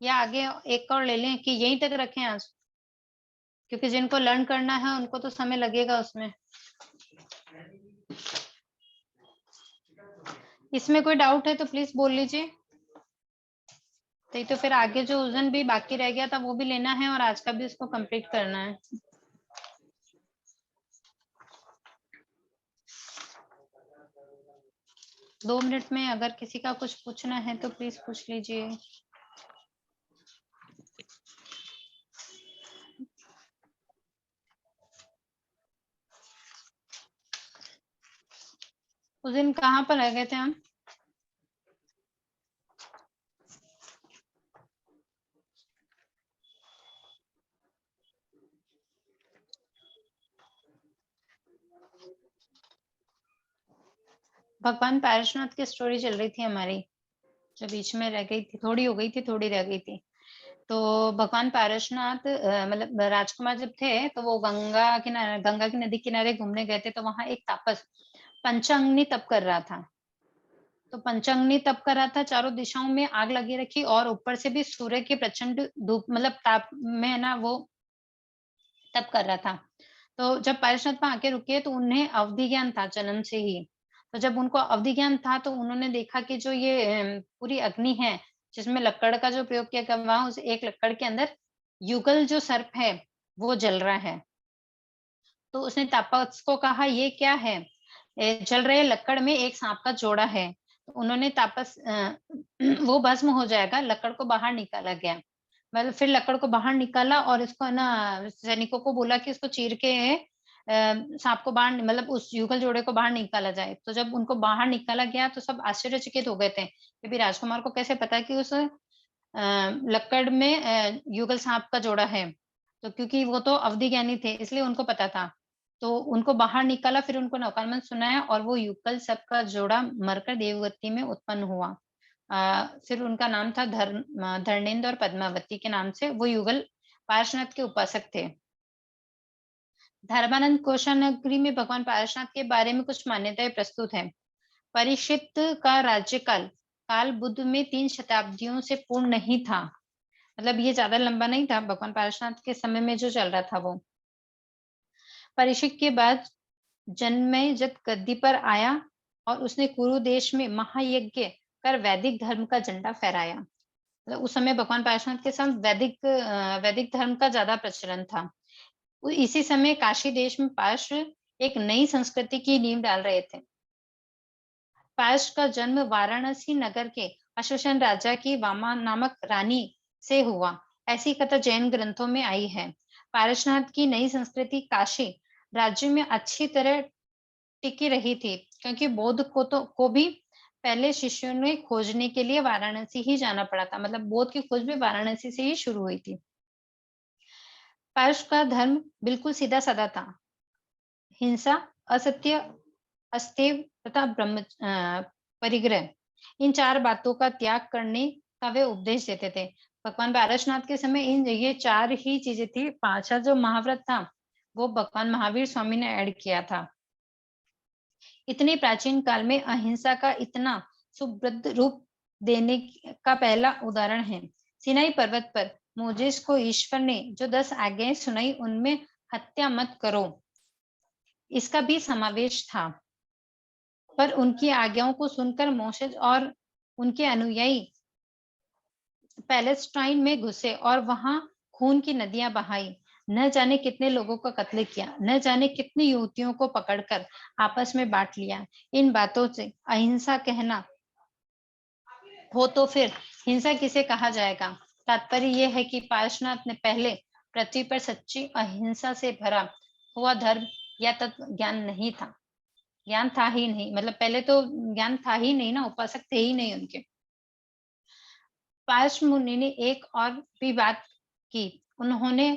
या आगे एक और ले लें कि यहीं तक रखें आज, क्योंकि जिनको लर्न करना है उनको तो समय लगेगा उसमें। इसमें कोई डाउट है तो प्लीज बोल लीजिए। तो फिर आगे जो उस दिन भी बाकी रह गया था वो भी लेना है और आज का भी उसको कंप्लीट करना है। दो मिनट में अगर किसी का कुछ पूछना है तो प्लीज पूछ लीजिए। उस दिन कहाँ पर रह गए थे हम? भगवान पारसनाथ की स्टोरी चल रही थी हमारी, जो बीच में रह गई थी, थोड़ी हो गई थी, थोड़ी रह गई थी। तो भगवान पारसनाथ मतलब राजकुमार जब थे तो वो गंगा की नदी किनारे घूमने गए थे, तो वहां एक तापस पंचाग्नि तप कर रहा था। तो पंचाग्नि तप कर रहा था, चारों दिशाओं में आग लगी रखी और ऊपर से भी सूर्य की प्रचंड धूप मतलब ताप में ना वो तप कर रहा था। तो जब पारसनाथ वहां आके रुके तो उन्हें अवधि ज्ञान था जन्म से ही। तो जब उनको अवधि ज्ञान था तो उन्होंने देखा कि जो ये पूरी अग्नि है जिसमें लक्कड़ का जो प्रयोग किया गया, वहां उस एक लक्कड़ के अंदर युगल जो सर्प है वो जल रहा है। तो उसने तापस को कहा ये क्या है? जल रहे लक्कड़ में एक सांप का जोड़ा है। तो उन्होंने तापस वो भस्म हो जाएगा, लक्कड़ को बाहर निकाला गया। मतलब फिर लक्कड़ को बाहर निकाला और इसको ना सैनिकों को बोला कि इसको चीर के सांप को बाहर मतलब उस युगल जोड़े को बाहर निकाला जाए। तो जब उनको बाहर निकाला गया तो सब आश्चर्यचकित हो गए थे कि भी राजकुमार को कैसे पता कि उस लक्कड़ में युगल सांप का जोड़ा है। तो क्योंकि वो तो अवधि ज्ञानी थे इसलिए उनको पता था। तो उनको बाहर निकाला, फिर उनको नौकानमन सुनाया और वो युगल सर्प का जोड़ा मरकर देवगति में उत्पन्न हुआ। फिर उनका नाम था धर्मेंद्र और पद्मावती के नाम से वो युगल पार्श्वनाथ के उपासक थे। धर्मानंद कोशानगरी में भगवान पारसनाथ के बारे में कुछ मान्यताएं प्रस्तुत हैं। परीक्षित का राज्यकाल काल बुद्ध में 3 शताब्दियों से पूर्ण नहीं था। मतलब ये ज्यादा लंबा नहीं था, भगवान पारसनाथ के समय में जो चल रहा था वो। परीक्षित के बाद जन्मेजय जब गद्दी पर आया और उसने कुरु देश में महायज्ञ कर वैदिक धर्म का झंडा फहराया। मतलब उस समय भगवान पारसनाथ के समय वैदिक धर्म का ज्यादा प्रचलन था। इसी समय काशी देश में पार्श्व एक नई संस्कृति की नींव डाल रहे थे। पार्श्व का जन्म वाराणसी नगर के अशोषण राजा की वामा नामक रानी से हुआ, ऐसी कथा जैन ग्रंथों में आई है। पारसनाथ की नई संस्कृति काशी राज्य में अच्छी तरह टिकी रही थी, क्योंकि बौद्ध को भी पहले शिष्यों ने खोजने के लिए वाराणसी ही जाना पड़ा था। मतलब बौद्ध की खोज भी वाराणसी से ही शुरू हुई थी। पारस का धर्म बिल्कुल सीधा साधा था। हिंसा, असत्य, अस्तेव तथा परिग्रह, इन 4 बातों का त्याग करने का वे उपदेश देते थे। भगवान पारसनाथ के समय ये 4 ही चीजें थी। 5वां जो महाव्रत था वो भगवान महावीर स्वामी ने ऐड किया था। इतने प्राचीन काल में अहिंसा का इतना सुभद्र रूप देने का पहला उदाहरण है। सिनाई पर्वत पर मोजेस को ईश्वर ने जो 10 आज्ञाएं सुनाई उनमें हत्या मत करो इसका भी समावेश था। पर उनकी आज्ञाओं को सुनकर मोसेस और उनके अनुयायी पैलेस्टाइन में घुसे और वहां खून की नदियां बहाई। न जाने कितने लोगों का कत्ल किया, न जाने कितनी युवतियों को पकड़कर आपस में बांट लिया। इन बातों से अहिंसा कहना हो तो फिर हिंसा किसे कहा जाएगा? तात्पर्य यह है कि पार्श्वनाथ ने पहले पृथ्वी पर सच्ची अहिंसा से भरा हुआ धर्म या तत्व ज्ञान नहीं था। ज्ञान था ही नहीं, मतलब पहले तो ज्ञान था ही नहीं ना, उपासक थे ही नहीं उनके। पार्श्व मुनि ने एक और भी बात की। उन्होंने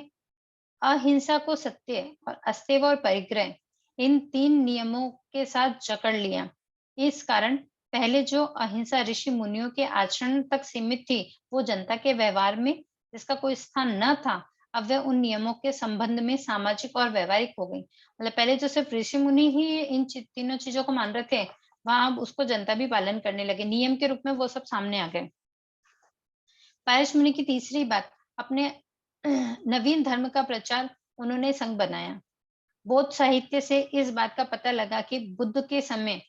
अहिंसा को सत्य और अस्तेव और परिग्रह इन 3 नियमों के साथ जकड़ लिया। इस कारण पहले जो अहिंसा ऋषि मुनियों के आचरण तक सीमित थी वो जनता के व्यवहार में जिसका कोई स्थान न था, अब वह उन नियमों के संबंध में सामाजिक और व्यवहारिक हो गई। मतलब पहले जो सिर्फ ऋषि मुनि ही इन तीनों चीजों को मान रहे थे, वहां अब उसको जनता भी पालन करने लगे, नियम के रूप में वो सब सामने आ गए। पारस मुनि की तीसरी बात, अपने नवीन धर्म का प्रचार उन्होंने संघ बनाया। बौद्ध साहित्य से इस बात का पता लगा कि बुद्ध के समय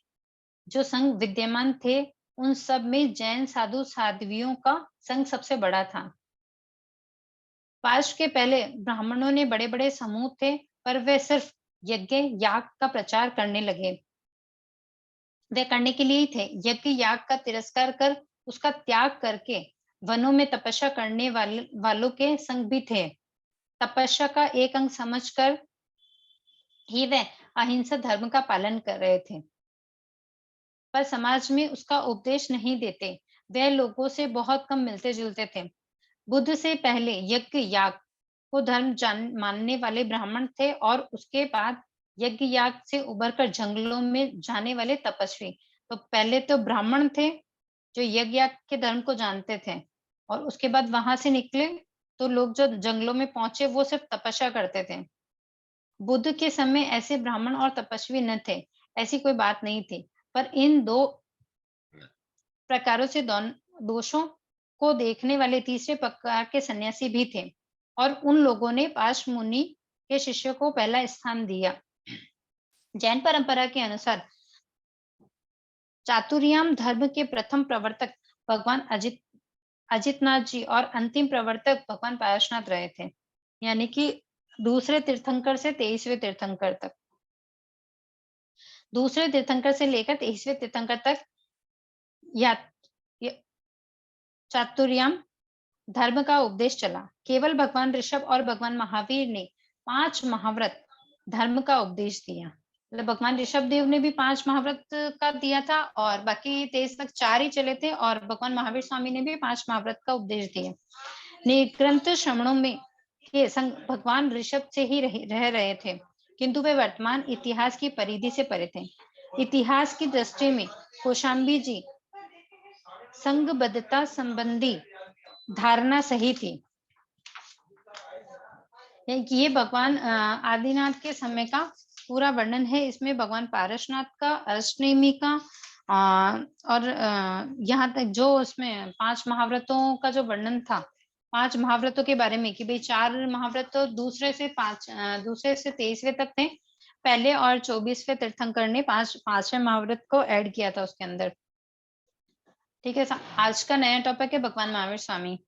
जो संघ विद्यमान थे उन सब में जैन साधु साध्वियों का संघ सबसे बड़ा था। पाश के पहले ब्राह्मणों ने बड़े बड़े समूह थे, पर वे सिर्फ यज्ञ याग का प्रचार करने लगे। वे करने के लिए ही थे। यज्ञ याग का तिरस्कार कर उसका त्याग करके वनों में तपस्या करने वालों के संग भी थे। तपस्या का एक अंग समझकर ही वे अहिंसा धर्म का पालन कर रहे थे, पर समाज में उसका उपदेश नहीं देते। वे लोगों से बहुत कम मिलते जुलते थे। बुद्ध से पहले यज्ञ याग को धर्म मानने वाले ब्राह्मण थे, और उसके बाद यज्ञ याग से उभरकर जंगलों में जाने वाले तपस्वी। तो पहले तो ब्राह्मण थे जो यज्ञ याग के धर्म को जानते थे, और उसके बाद वहां से निकले तो लोग जो जंगलों में पहुंचे वो सिर्फ तपस्या करते थे। बुद्ध के समय ऐसे ब्राह्मण और तपस्वी न थे, ऐसी कोई बात नहीं थी। पर इन दो प्रकारों से दोषों को देखने वाले तीसरे प्रकार के सन्यासी भी थे, और उन लोगों ने पाश मुनि के शिष्यों को पहला स्थान दिया। जैन परंपरा के अनुसार चातुर्याम धर्म के प्रथम प्रवर्तक भगवान अजितनाथ जी और अंतिम प्रवर्तक भगवान पारसनाथ रहे थे, यानी कि दूसरे तीर्थंकर से 23वें तीर्थंकर तक। दूसरे तीर्थंकर से लेकर 23वें तीर्थंकर तक या चातुर्याम धर्म का उपदेश चला। केवल भगवान ऋषभ और भगवान महावीर ने 5 महाव्रत धर्म का उपदेश दिया। मतलब भगवान ऋषभ देव ने भी 5 महाव्रत का दिया था, और बाकी 23 तक 4 ही चले थे, और भगवान महावीर स्वामी ने भी 5 महाव्रत का उपदेश दिया। निग्रंथ श्रवणों में के संग भगवान ऋषभ से ही रह रहे थे, किंतु वे वर्तमान इतिहास की परिधि से परे थे। इतिहास की दृष्टि में कौशाम्बी जी संघबद्धता संबंधी धारणा सही थी। ये भगवान आदिनाथ के समय का पूरा वर्णन है। इसमें भगवान पारसनाथ का, अष्टनेमी का और यहाँ तक जो उसमें 5 महाव्रतों का जो वर्णन था, 5 महाव्रतों के बारे में, कि भाई 4 महाव्रत तो दूसरे से 23वें तक थे पहले, और 24वें तीर्थंकर ने 5वें महाव्रत को ऐड किया था उसके अंदर। ठीक है, आज का नया टॉपिक है भगवान महावीर स्वामी।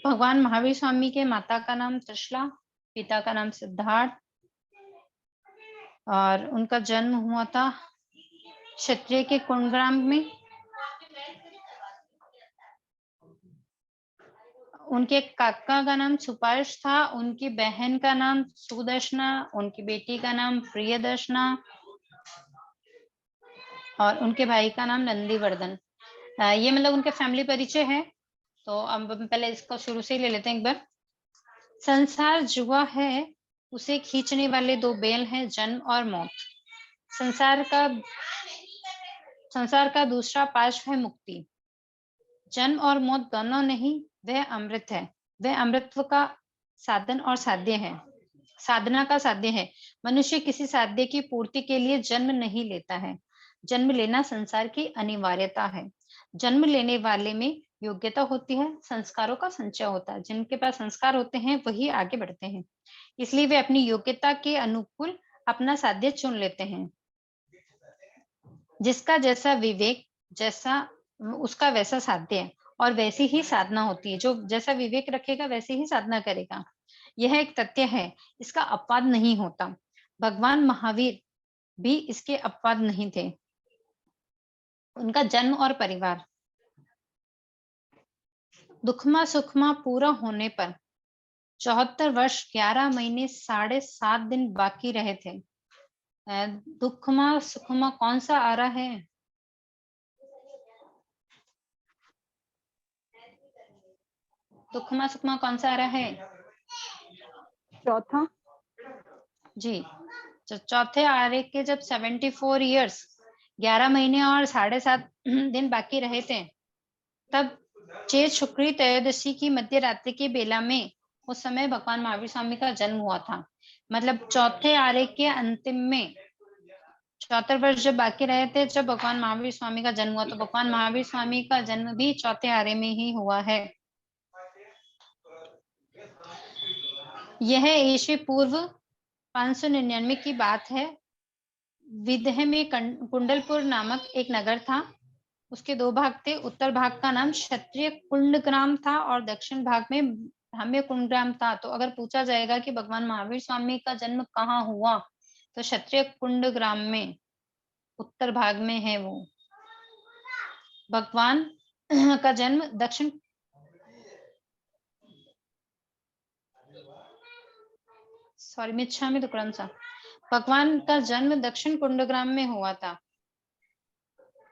भगवान महावीर स्वामी के माता का नाम त्रिशला, पिता का नाम सिद्धार्थ, और उनका जन्म हुआ था क्षत्रिय के कुंडग्राम में। उनके काका का नाम सुपार्श था, उनकी बहन का नाम सुदर्शना, उनकी बेटी का नाम प्रियदर्शना, और उनके भाई का नाम नंदीवर्धन। ये मतलब उनके फैमिली परिचय है। तो अब पहले इसको शुरू से ही ले लेते हैं एक बार। संसार जुआ है, उसे खींचने वाले 2 बैल हैं, जन्म और मौत। संसार का दूसरा पार्श्व है मुक्ति। जन्म और मौत दोनों नहीं, वह अमृत है। वह अमृतत्व का साधन और साध्य है, साधना का साध्य है। मनुष्य किसी साध्य की पूर्ति के लिए जन्म नहीं लेता है। जन्म लेना संसार की अनिवार्यता है। जन्म लेने वाले में योग्यता होती है, संस्कारों का संचय होता है। जिनके पास संस्कार होते हैं वही आगे बढ़ते हैं, इसलिए वे अपनी योग्यता के अनुकूल अपना साध्य चुन लेते हैं। जिसका जैसा विवेक, जैसा उसका वैसा साध्य है, और वैसी ही साधना होती है। जो जैसा विवेक रखेगा वैसे ही साधना करेगा। यह एक तथ्य है, इसका अपवाद नहीं होता। भगवान महावीर भी इसके अपवाद नहीं थे। उनका जन्म और परिवार। दुखमा सुखमा पूरा होने पर 74 वर्ष 11 महीने 7.5 दिन बाकी रहे थे। दुखमा सुखमा कौन सा आ रहा है? दुखमा सुखमा कौन सा आ रहा है? चौथा जी, चौथे आरे के जब 74 इयर्स 11 महीने और 7.5 दिन बाकी रहे थे, तब चेत शुक्री त्रयोदशी की मध्य रात्रि की बेला में उस समय भगवान महावीर स्वामी का जन्म हुआ था। मतलब चौथे आरे के अंतिम में 74 वर्ष जब बाकी रहे थे, जब भगवान महावीर स्वामी का जन्म हुआ। तो भगवान महावीर स्वामी का जन्म भी चौथे आरे में ही हुआ है। यह ईस्वी पूर्व 599 की बात है। विदेह में कुंडलपुर नामक एक नगर था। उसके दो भाग थे। उत्तर भाग का नाम क्षत्रिय कुंडग्राम था और दक्षिण भाग में ब्राह्म्य कुंडग्राम था। तो अगर पूछा जाएगा कि भगवान महावीर स्वामी का जन्म कहाँ हुआ, तो क्षत्रिय कुंडग्राम में उत्तर भाग में है वो। भगवान का जन्म भगवान का जन्म दक्षिण कुंडग्राम में हुआ था।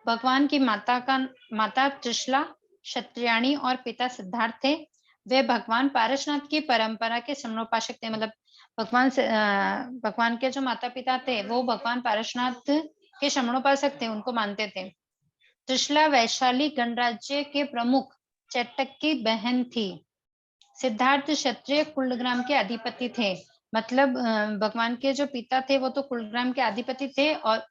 भगवान की माता त्रिशला क्षत्रियाणी और पिता सिद्धार्थ थे। वे भगवान पारसनाथ की परंपरा के समनोपासक थे। मतलब भगवान के जो माता पिता थे वो भगवान पारसनाथ के समनोपासक थे, उनको मानते थे। त्रिशला वैशाली गणराज्य के प्रमुख चेटक की बहन थी। सिद्धार्थ क्षत्रिय कुलग्राम के अधिपति थे। मतलब भगवान के जो पिता थे वो तो कुलग्राम के अधिपति थे और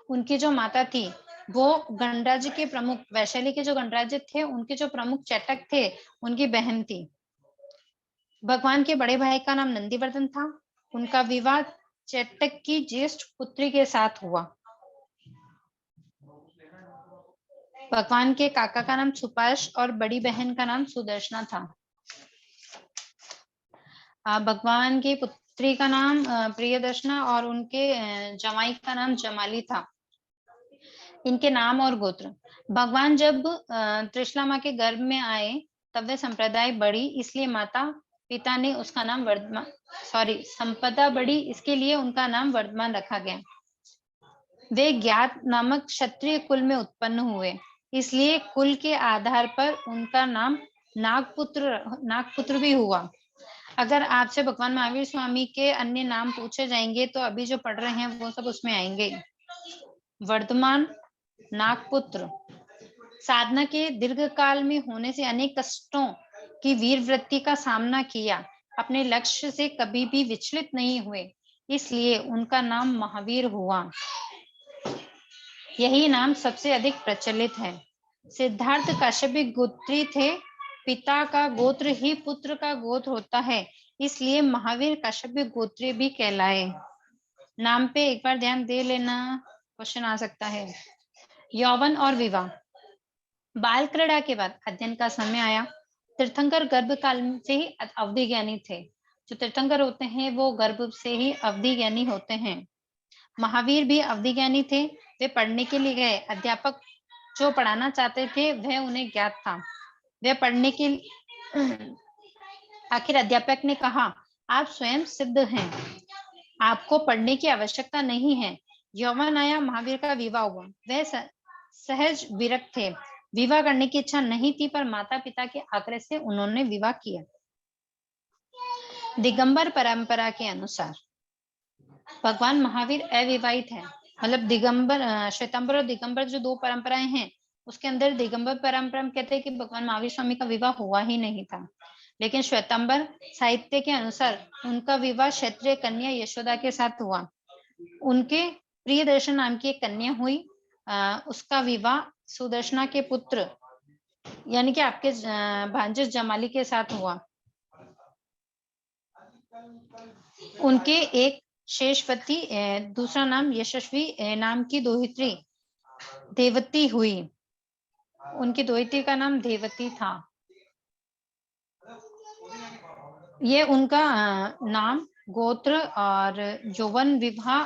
उनकी जो माता थी वो गणराज्य के प्रमुख, वैशाली के जो गणराज्य थे उनके जो प्रमुख चेटक थे उनकी बहन थी। भगवान के बड़े भाई का नाम नंदीवर्धन था। उनका विवाह चेटक की ज्येष्ठ पुत्री के साथ हुआ। भगवान के काका का नाम सुपाश और बड़ी बहन का नाम सुदर्शना था। भगवान की पुत्री का नाम प्रियदर्शना और उनके जमाई का नाम जमाली था। इनके नाम और गोत्र। भगवान जब त्रिशला माँ के गर्भ में आए तब वे संप्रदाय बढ़ी, इसलिए माता पिता ने उसका नाम संपदा बढ़ी, इसके लिए उनका नाम वर्धमान रखा गया। वे ज्ञात नामक क्षत्रिय कुल में उत्पन्न हुए, इसलिए कुल के आधार पर उनका नाम नागपुत्र भी हुआ। अगर आपसे भगवान महावीर स्वामी के अन्य नाम पूछे जाएंगे तो अभी जो पढ़ रहे हैं वो सब उसमें आएंगे। वर्धमान, नागपुत्र। साधना के दीर्घ काल में होने से अनेक कष्टों की वीर वृत्ति का सामना किया, अपने लक्ष्य से कभी भी विचलित नहीं हुए, इसलिए उनका नाम महावीर हुआ। यही नाम सबसे अधिक प्रचलित है। सिद्धार्थ काश्यपिक गोत्री थे। पिता का गोत्र ही पुत्र का गोत्र होता है, इसलिए महावीर काश्यपिक गोत्री भी कहलाए। नाम पे एक बार ध्यान दे लेना, क्वेश्चन आ सकता है। यौवन और विवाह। बाल क्रीड़ा के बाद अध्ययन का समय आया। तीर्थंकर गर्भ काल से ही अवधि ज्ञानी थे। जो तीर्थंकर होते हैं वो गर्भ से ही अवधि ज्ञानी होते हैं। महावीर भी अवधि ज्ञानी थे। वे पढ़ने के लिए गए। अध्यापक जो पढ़ाना चाहते थे वह उन्हें ज्ञात था। वे पढ़ने के आखिर अध्यापक ने कहा, आप स्वयं सिद्ध हैं, आपको पढ़ने की आवश्यकता नहीं है। यौवन आया, महावीर का विवाह हुआ। वह सहज विरक्त थे, विवाह करने की इच्छा नहीं थी, पर माता पिता के आग्रह से उन्होंने विवाह किया। दिगंबर परंपरा के अनुसार भगवान महावीर अविवाहित है। मतलब दिगंबर, श्वेतांबर और दिगंबर जो दो परंपराएं हैं उसके अंदर दिगंबर परंपरा में कहते हैं कि भगवान महावीर स्वामी का विवाह हुआ ही नहीं था, लेकिन श्वेतांबर साहित्य के अनुसार उनका विवाह क्षत्रिय कन्या यशोदा के साथ हुआ। उनके प्रियदर्शन नाम की एक कन्या हुई। उसका विवाह सुदर्शना के पुत्र यानी कि आपके भांजे जमाली के साथ हुआ। उनके एक शेषवती, दूसरा नाम यशस्वी नाम की दोहित्री देवती हुई। उनकी दोहित्री का नाम देवती था। ये उनका नाम, गोत्र और यौवन, विवाह,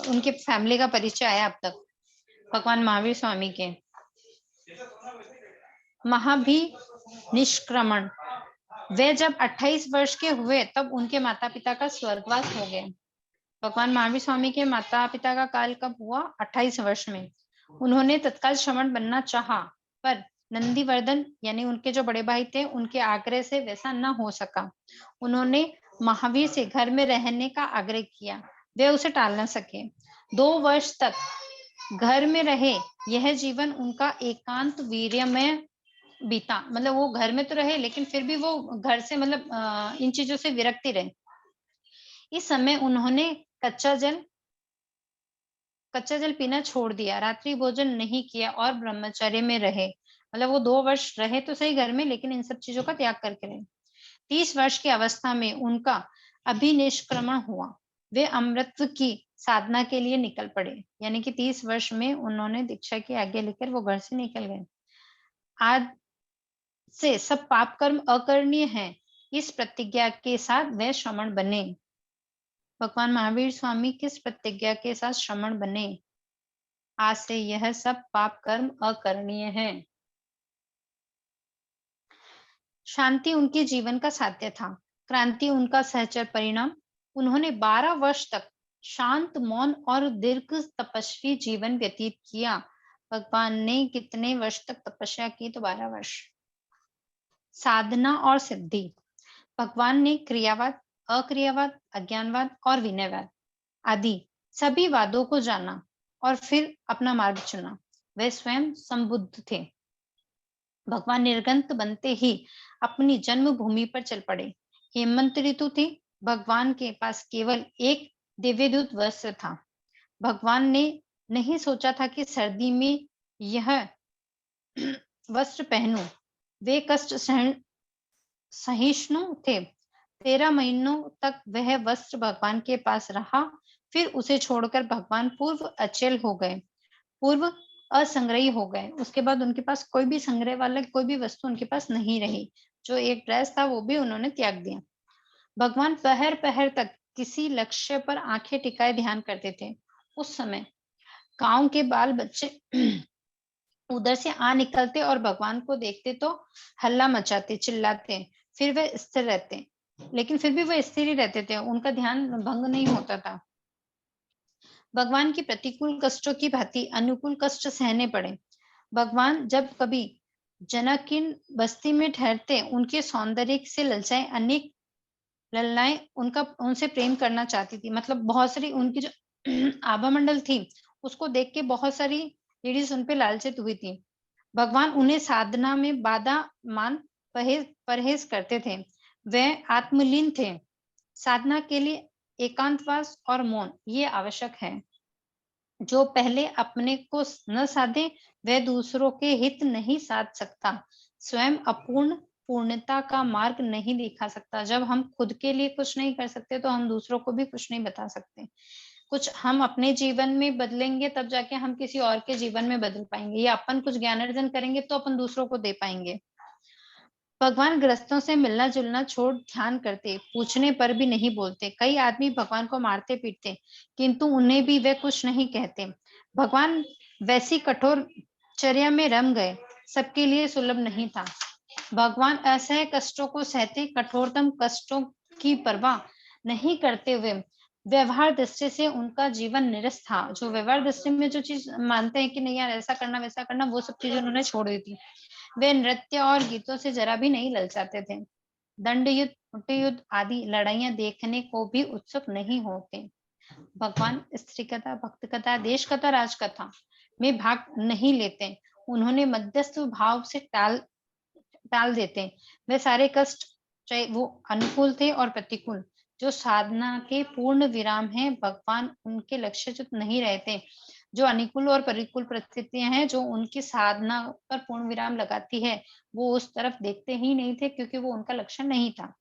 उनके फैमिली का परिचय आया अब तक भगवान महावीर स्वामी के। महाभिनिष्क्रमण। वे जब 28 वर्ष के हुए तब उनके माता पिता का स्वर्गवास हो गया। भगवान महावीर स्वामी के माता पिता का काल कब हुआ? 28 वर्ष में। उन्होंने तत्काल श्रमण बनना चाहा, पर नंदीवर्धन यानी उनके जो बड़े भाई थे उनके आग्रह से वैसा न हो सका। उन्होंने महावीर से घर में रहने का आग्रह किया, वे उसे टाल न सके। 2 वर्ष तक घर में रहे। यह जीवन उनका एकांत वीर्यमय बीता। मतलब वो घर में तो रहे लेकिन फिर भी वो घर से मतलब इन चीजों से विरक्ति रहे। इस समय उन्होंने कच्चा जल पीना छोड़ दिया, रात्रि भोजन नहीं किया और ब्रह्मचर्य में रहे। मतलब वो 2 वर्ष रहे तो सही घर में, लेकिन इन सब चीजों का त्याग करके रहे। 30 वर्ष की अवस्था में उनका अभिनिष्क्रमण हुआ। वे अमृत की साधना के लिए निकल पड़े। यानी कि 30 वर्ष में उन्होंने दीक्षा की आज्ञा लेकर वो घर से निकल गए। आज से सब पाप कर्म अकरणीय हैं, इस प्रतिज्ञा के साथ वे श्रमण बने। भगवान महावीर स्वामी किस प्रतिज्ञा के साथ श्रमण बने? आज से यह सब पाप कर्म अकरणीय हैं। शांति उनके जीवन का साध्य था, क्रांति उनका सहचर परिणाम। उन्होंने 12 वर्ष तक शांत, मौन और दीर्घ तपस्वी जीवन व्यतीत किया। भगवान ने कितने वर्ष तक तपस्या की? तो 12 वर्ष। साधना और सिद्धि। भगवान ने क्रियावाद, अक्रियावाद, अज्ञानवाद और विनयवाद आदि सभी वादों को जाना और फिर अपना मार्ग चुना। वे स्वयं संबुद्ध थे। भगवान निर्गंत बनते ही अपनी जन्मभूमि पर चल पड़े। हेमंत ऋतु थी। भगवान के पास केवल एक दिव्यदूत वस्त्र था। भगवान ने नहीं सोचा था कि सर्दी में यह वस्त्र पहनूं। वे कष्ट सहिष्णु थे। 13 महीनों तक वह वस्त्र भगवान के पास रहा, फिर उसे छोड़कर भगवान पूर्व अचल हो गए, पूर्व असंग्रही हो गए। उसके बाद उनके पास कोई भी संग्रह वाला कोई भी वस्तु उनके पास नहीं रही। जो एक ड्रेस था वो भी उन्होंने त्याग दिया। भगवान पहर पहर तक किसी लक्ष्य पर आंखें टिकाए ध्यान करते थे। उस समय गांव के बाल बच्चे उधर से आ निकलते और भगवान को देखते तो हल्ला मचाते, चिल्लाते। फिर वे स्थिर रहते, लेकिन फिर भी वो स्थिर ही रहते थे, उनका ध्यान भंग नहीं होता था। भगवान की प्रतिकूल कष्टों की भांति अनुकूल कष्ट सहने पड़े। भगवान जब कभी जनकिन बस्ती में ठहरते, उनके सौंदर्य से ललचाए अनेक ललनाएं उनसे प्रेम करना चाहती थी। मतलब बहुत सारी उनकी जो आभा मंडल थी उसको देख के बहुत सारी लेडीज उन पे लालचित हुई थी। भगवान उन्हें साधना में बाधा मान परहेज करते थे। वे आत्मलीन थे। साधना के लिए एकांतवास और मौन ये आवश्यक है। जो पहले अपने को न साधे वह दूसरों के हित नहीं साध सकता। स्वयं अपूर्ण पूर्णता का मार्ग नहीं दिखा सकता। जब हम खुद के लिए कुछ नहीं कर सकते तो हम दूसरों को भी कुछ नहीं बता सकते। कुछ हम अपने जीवन में बदलेंगे तब जाके हम किसी और के जीवन में बदल पाएंगे, या अपन कुछ ज्ञान अर्जन करेंगे तो अपन दूसरों को दे पाएंगे। भगवान गृहस्थों से मिलना जुलना छोड़ ध्यान करते, पूछने पर भी नहीं बोलते। कई आदमी भगवान को मारते पीटते, किंतु उन्हें भी वे कुछ नहीं कहते। भगवान वैसी कठोर चर्या में रम गए, सबके लिए सुलभ नहीं था। भगवान असह्य कष्टों को सहते, कठोरतम कष्टों की परवाह नहीं करते हुए व्यवहार दृष्टि से उनका जीवन निरस था। जो व्यवहार दृष्टि में जो चीज मानते हैं कि नहीं यार ऐसा करना वैसा करना, वो सब चीजें उन्होंने छोड़ दी थी। वे नृत्य और गीतों से जरा भी नहीं ललचाते थे। दंड युद्ध, कुट युद्ध आदि लड़ाइयां देखने को भी उत्सुक नहीं होते। भगवान स्त्री कथा, भक्त कथा, देश कथा, राज कथा में भाग नहीं लेते। उन्होंने मध्यस्थ भाव से टाल देते। वे सारे कष्ट, चाहे वो अनुकूल थे और प्रतिकूल, जो साधना के पूर्ण विराम है, भगवान उनके लक्ष्यच्युत नहीं रहते। जो अनुकूल और प्रतिकूल परिस्थितियां हैं जो उनकी साधना पर पूर्ण विराम लगाती है, वो उस तरफ देखते ही नहीं थे, क्योंकि वो उनका लक्ष्य नहीं था।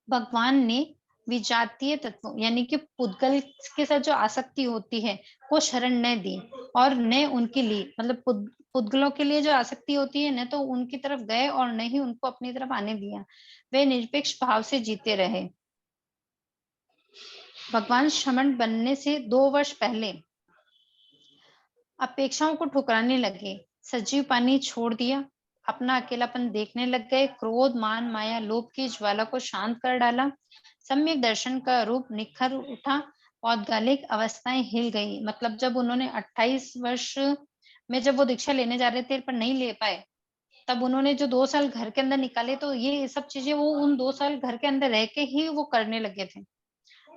भगवान ने विजातीय तत्वों यानी कि पुद्गल के साथ जो आसक्ति होती है को शरण न दी और न उनके लिए, मतलब पुद्गलों के लिए जो आसक्ति होती है न तो उनकी तरफ गए और न ही उनको अपनी तरफ आने दिया। वे निरपेक्ष भाव से जीते रहे। भगवान श्रमण बनने से 2 वर्ष पहले अपेक्षाओं को ठुकराने लगे, सजीव पानी छोड़ दिया, अपना अकेलापन देखने लग गए, क्रोध, मान, माया, लोभ की ज्वाला को शांत कर डाला, सम्यक दर्शन का रूप निखर उठा, औद्गालिक अवस्थाएं हिल गई। मतलब जब उन्होंने 28 वर्ष में जब वो दीक्षा लेने जा रहे थे पर नहीं ले पाए, तब उन्होंने जो 2 साल घर के अंदर निकाले, तो ये सब चीजें वो उन 2 साल घर के अंदर रह के ही वो करने लगे थे।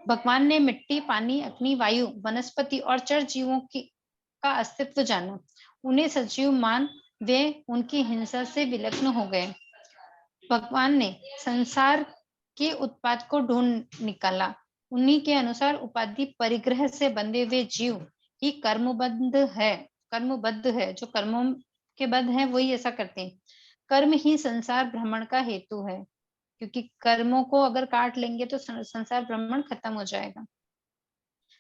भगवान ने मिट्टी, पानी, अग्नि, वायु, वनस्पति और चर जीवों का अस्तित्व जाना। उन्हें सजीव मान वे उनकी हिंसा से विलग्न हो गए। भगवान ने संसार के उत्पाद को ढूंढ निकाला। उन्हीं के अनुसार उपाधि परिग्रह से बंधे हुए जीव ही कर्मबद्ध है। जो कर्मों के बद्ध है वही ऐसा करते हैं। कर्म ही संसार भ्रमण का हेतु है, क्योंकि कर्मों को अगर काट लेंगे तो संसार भ्रमण खत्म हो जाएगा।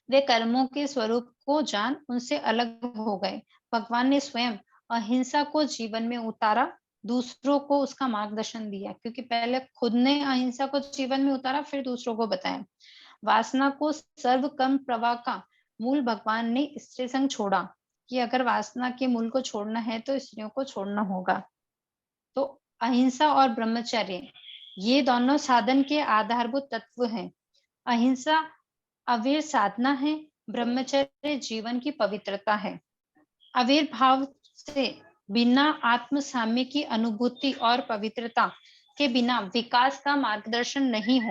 वे कर्मों के स्वरूप को जान उनसे अलग हो गए। भगवान ने स्वयं अहिंसा को जीवन में उतारा, दूसरों को उसका मार्गदर्शन दिया, क्योंकि पहले खुद ने अहिंसा को जीवन में उतारा, फिर दूसरों को बताया। वासना को सर्व कर्म प्रवाह का मूल भगवान ने स्त्री संग छोड़ा, कि अगर वासना के मूल को छोड़ना है तो स्त्रियों को छोड़ना होगा। तो अहिंसा और ब्रह्मचर्य ये दोनों साधन के आधारभूत तत्व हैं। अहिंसा अवीर साधना है, ब्रह्मचर्य जीवन की पवित्रता है। अवीर भाव से बिना आत्म साम्य की अनुभूति और पवित्रता के बिना विकास का मार्गदर्शन नहीं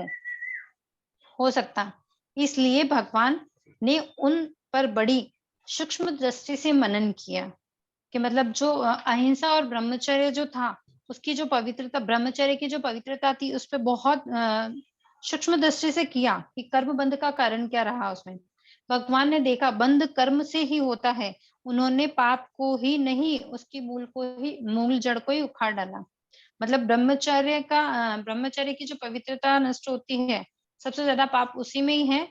हो सकता। इसलिए भगवान ने उन पर बड़ी सूक्ष्म दृष्टि से मनन किया कि मतलब जो अहिंसा और ब्रह्मचर्य जो था, उसकी जो पवित्रता, ब्रह्मचर्य की जो पवित्रता थी, उस पर बहुत सूक्ष्म दृष्टि से किया कि कर्म बंध का कारण क्या रहा उसमें। भगवान ने देखा बंध कर्म से ही होता है। उन्होंने पाप को ही नहीं, उसकी मूल जड़ को ही उखाड़ डाला। मतलब ब्रह्मचर्य की जो पवित्रता नष्ट होती है, सबसे ज्यादा पाप उसी में ही है,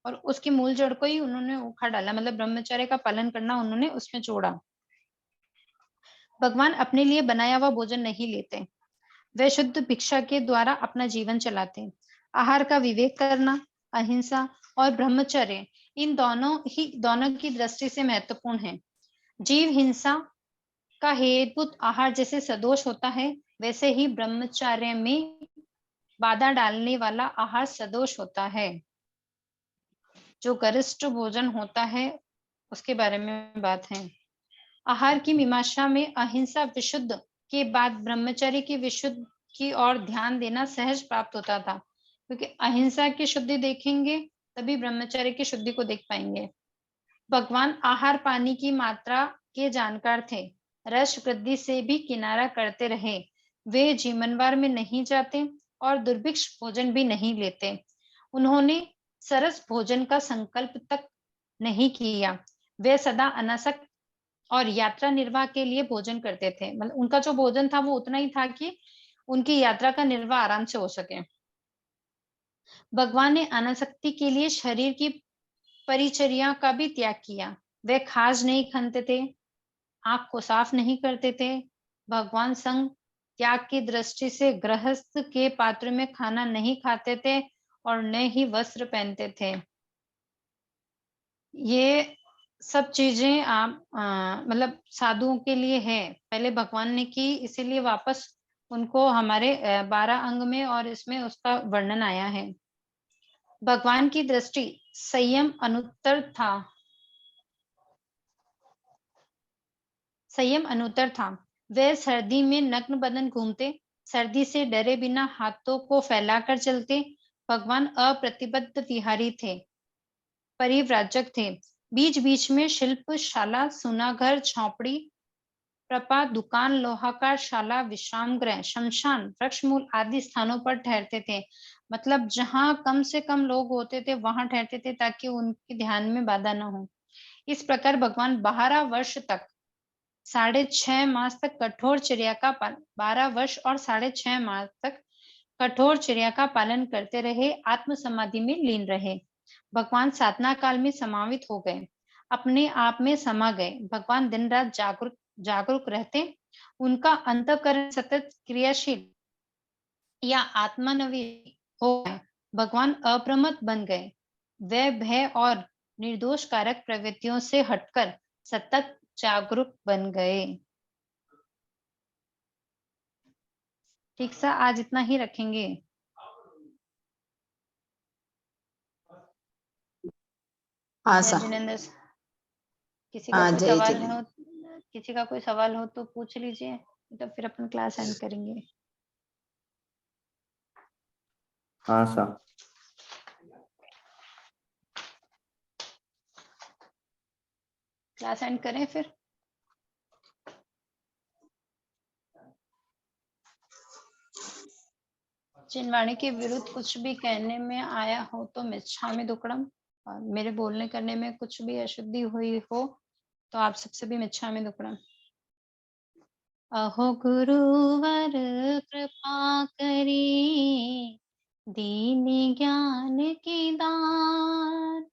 और उसकी मूल जड़ को ही उन्होंने उखाड़ डाला। मतलब ब्रह्मचर्य का पालन करना उन्होंने उसमें जोड़ा। भगवान अपने लिए बनाया हुआ भोजन नहीं लेते, वे शुद्ध भिक्षा के द्वारा अपना जीवन चलाते। आहार का विवेक करना, अहिंसा और ब्रह्मचर्य इन दोनों की दृष्टि से महत्वपूर्ण है। जीव हिंसा का हेतुभूत आहार जैसे सदोष होता है, वैसे ही ब्रह्मचर्य में बाधा डालने वाला आहार सदोष होता है। जो गरिष्ठ भोजन होता है उसके बारे में बात है। आहार की मीमांसा में अहिंसा विशुद्ध के बाद ब्रह्मचर्य की विशुद्ध की ओर ध्यान देना सहज प्राप्त होता था, क्योंकि अहिंसा की शुद्धि देखेंगे तभी ब्रह्मचर्य की शुद्धि को देख पाएंगे। भगवान आहार पानी की मात्रा के जानकार थे, रस वृद्धि से भी किनारा करते रहे। वे जीवनवार में नहीं जाते और दुर्भिक्ष भोजन भी नहीं लेते। उन्होंने सरस भोजन का संकल्प तक नहीं किया। वे सदा अनासक्त और यात्रा निर्वाह के लिए भोजन करते थे। मतलब उनका जो भोजन था वो उतना ही था कि उनकी यात्रा का निर्वाह आराम से हो सके। भगवान ने अनासक्ति के लिए शरीर की परिचर्या का भी त्याग किया। वे खाज नहीं खाते थे, आंख को साफ नहीं करते थे। भगवान संग त्याग की दृष्टि से गृहस्थ के पात्र में खाना नहीं खाते थे और न ही वस्त्र पहनते थे। ये सब चीजें आप मतलब साधुओं के लिए है, पहले भगवान ने की, इसीलिए वापस उनको हमारे 12 अंग में और इसमें उसका वर्णन आया है। भगवान की दृष्टि संयम अनुत्तर था। वे सर्दी में नग्न बदन घूमते, सर्दी से डरे बिना हाथों को फैलाकर चलते। भगवान अप्रतिबद्ध विहारी थे, परिव्राजक थे। बीच बीच में शिल्पशाला, सुनाघर, झोपड़ी, प्रपा, दुकान, लोहाकार शाला, विश्राम गृह, शमशान, वृक्षमूल आदि स्थानों पर ठहरते थे। मतलब जहां कम से कम लोग होते थे वहां ठहरते थे, ताकि उनके ध्यान में बाधा न हो। इस प्रकार भगवान 12 वर्ष तक 6.5 मास तक कठोर चर्या का 12 वर्ष और 6.5 मास तक कठोर चर्या का पालन करते रहे, आत्म समाधि में लीन रहे। भगवान साधना काल में समावित हो गए, अपने आप में समा गए। भगवान दिन रात जागरूक रहते। उनका अंतःकरण सतत क्रियाशील या आत्मान्वित हो गए। भगवान अप्रमत्त बन गए। वे भय और निर्दोष कारक प्रवृत्तियों से हटकर सतत जागरूक बन गए। ठीक सा, आज इतना ही रखेंगे। हाँ जय सा। जिनेंद्र। किसी का हाँ, कोई जय सवाल जिनेंद्र। हो, किसी का कोई सवाल हो तो पूछ लीजिए, तो फिर अपन क्लास एंड करेंगे। हाँ सा। क्लास एंड करें फिर। चिन्वाणी के विरुद्ध कुछ भी कहने में आया हो तो मिच्छामि दुक्कडम, और मेरे बोलने करने में कुछ भी अशुद्धि हुई हो तो आप सबसे भी मिच्छामि दुक्कडम। अहो गुरुवर कृपा करी, दीन ज्ञान की दान,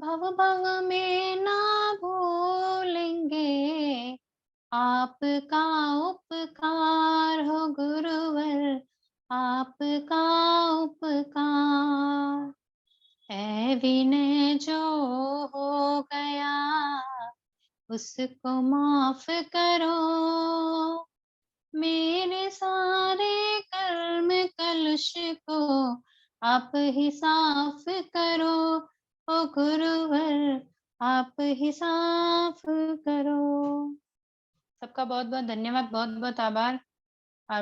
भव भव में ना भूलेंगे आपका उपकार हो गुरुवर, आपका उपकार। है विनय जो हो गया उसको माफ करो, मेरे सारे कर्म कलुष को आप ही साफ करो, ओ गुरुवर आप ही साफ करो। सबका बहुत बहुत धन्यवाद, बहुत बहुत आभार।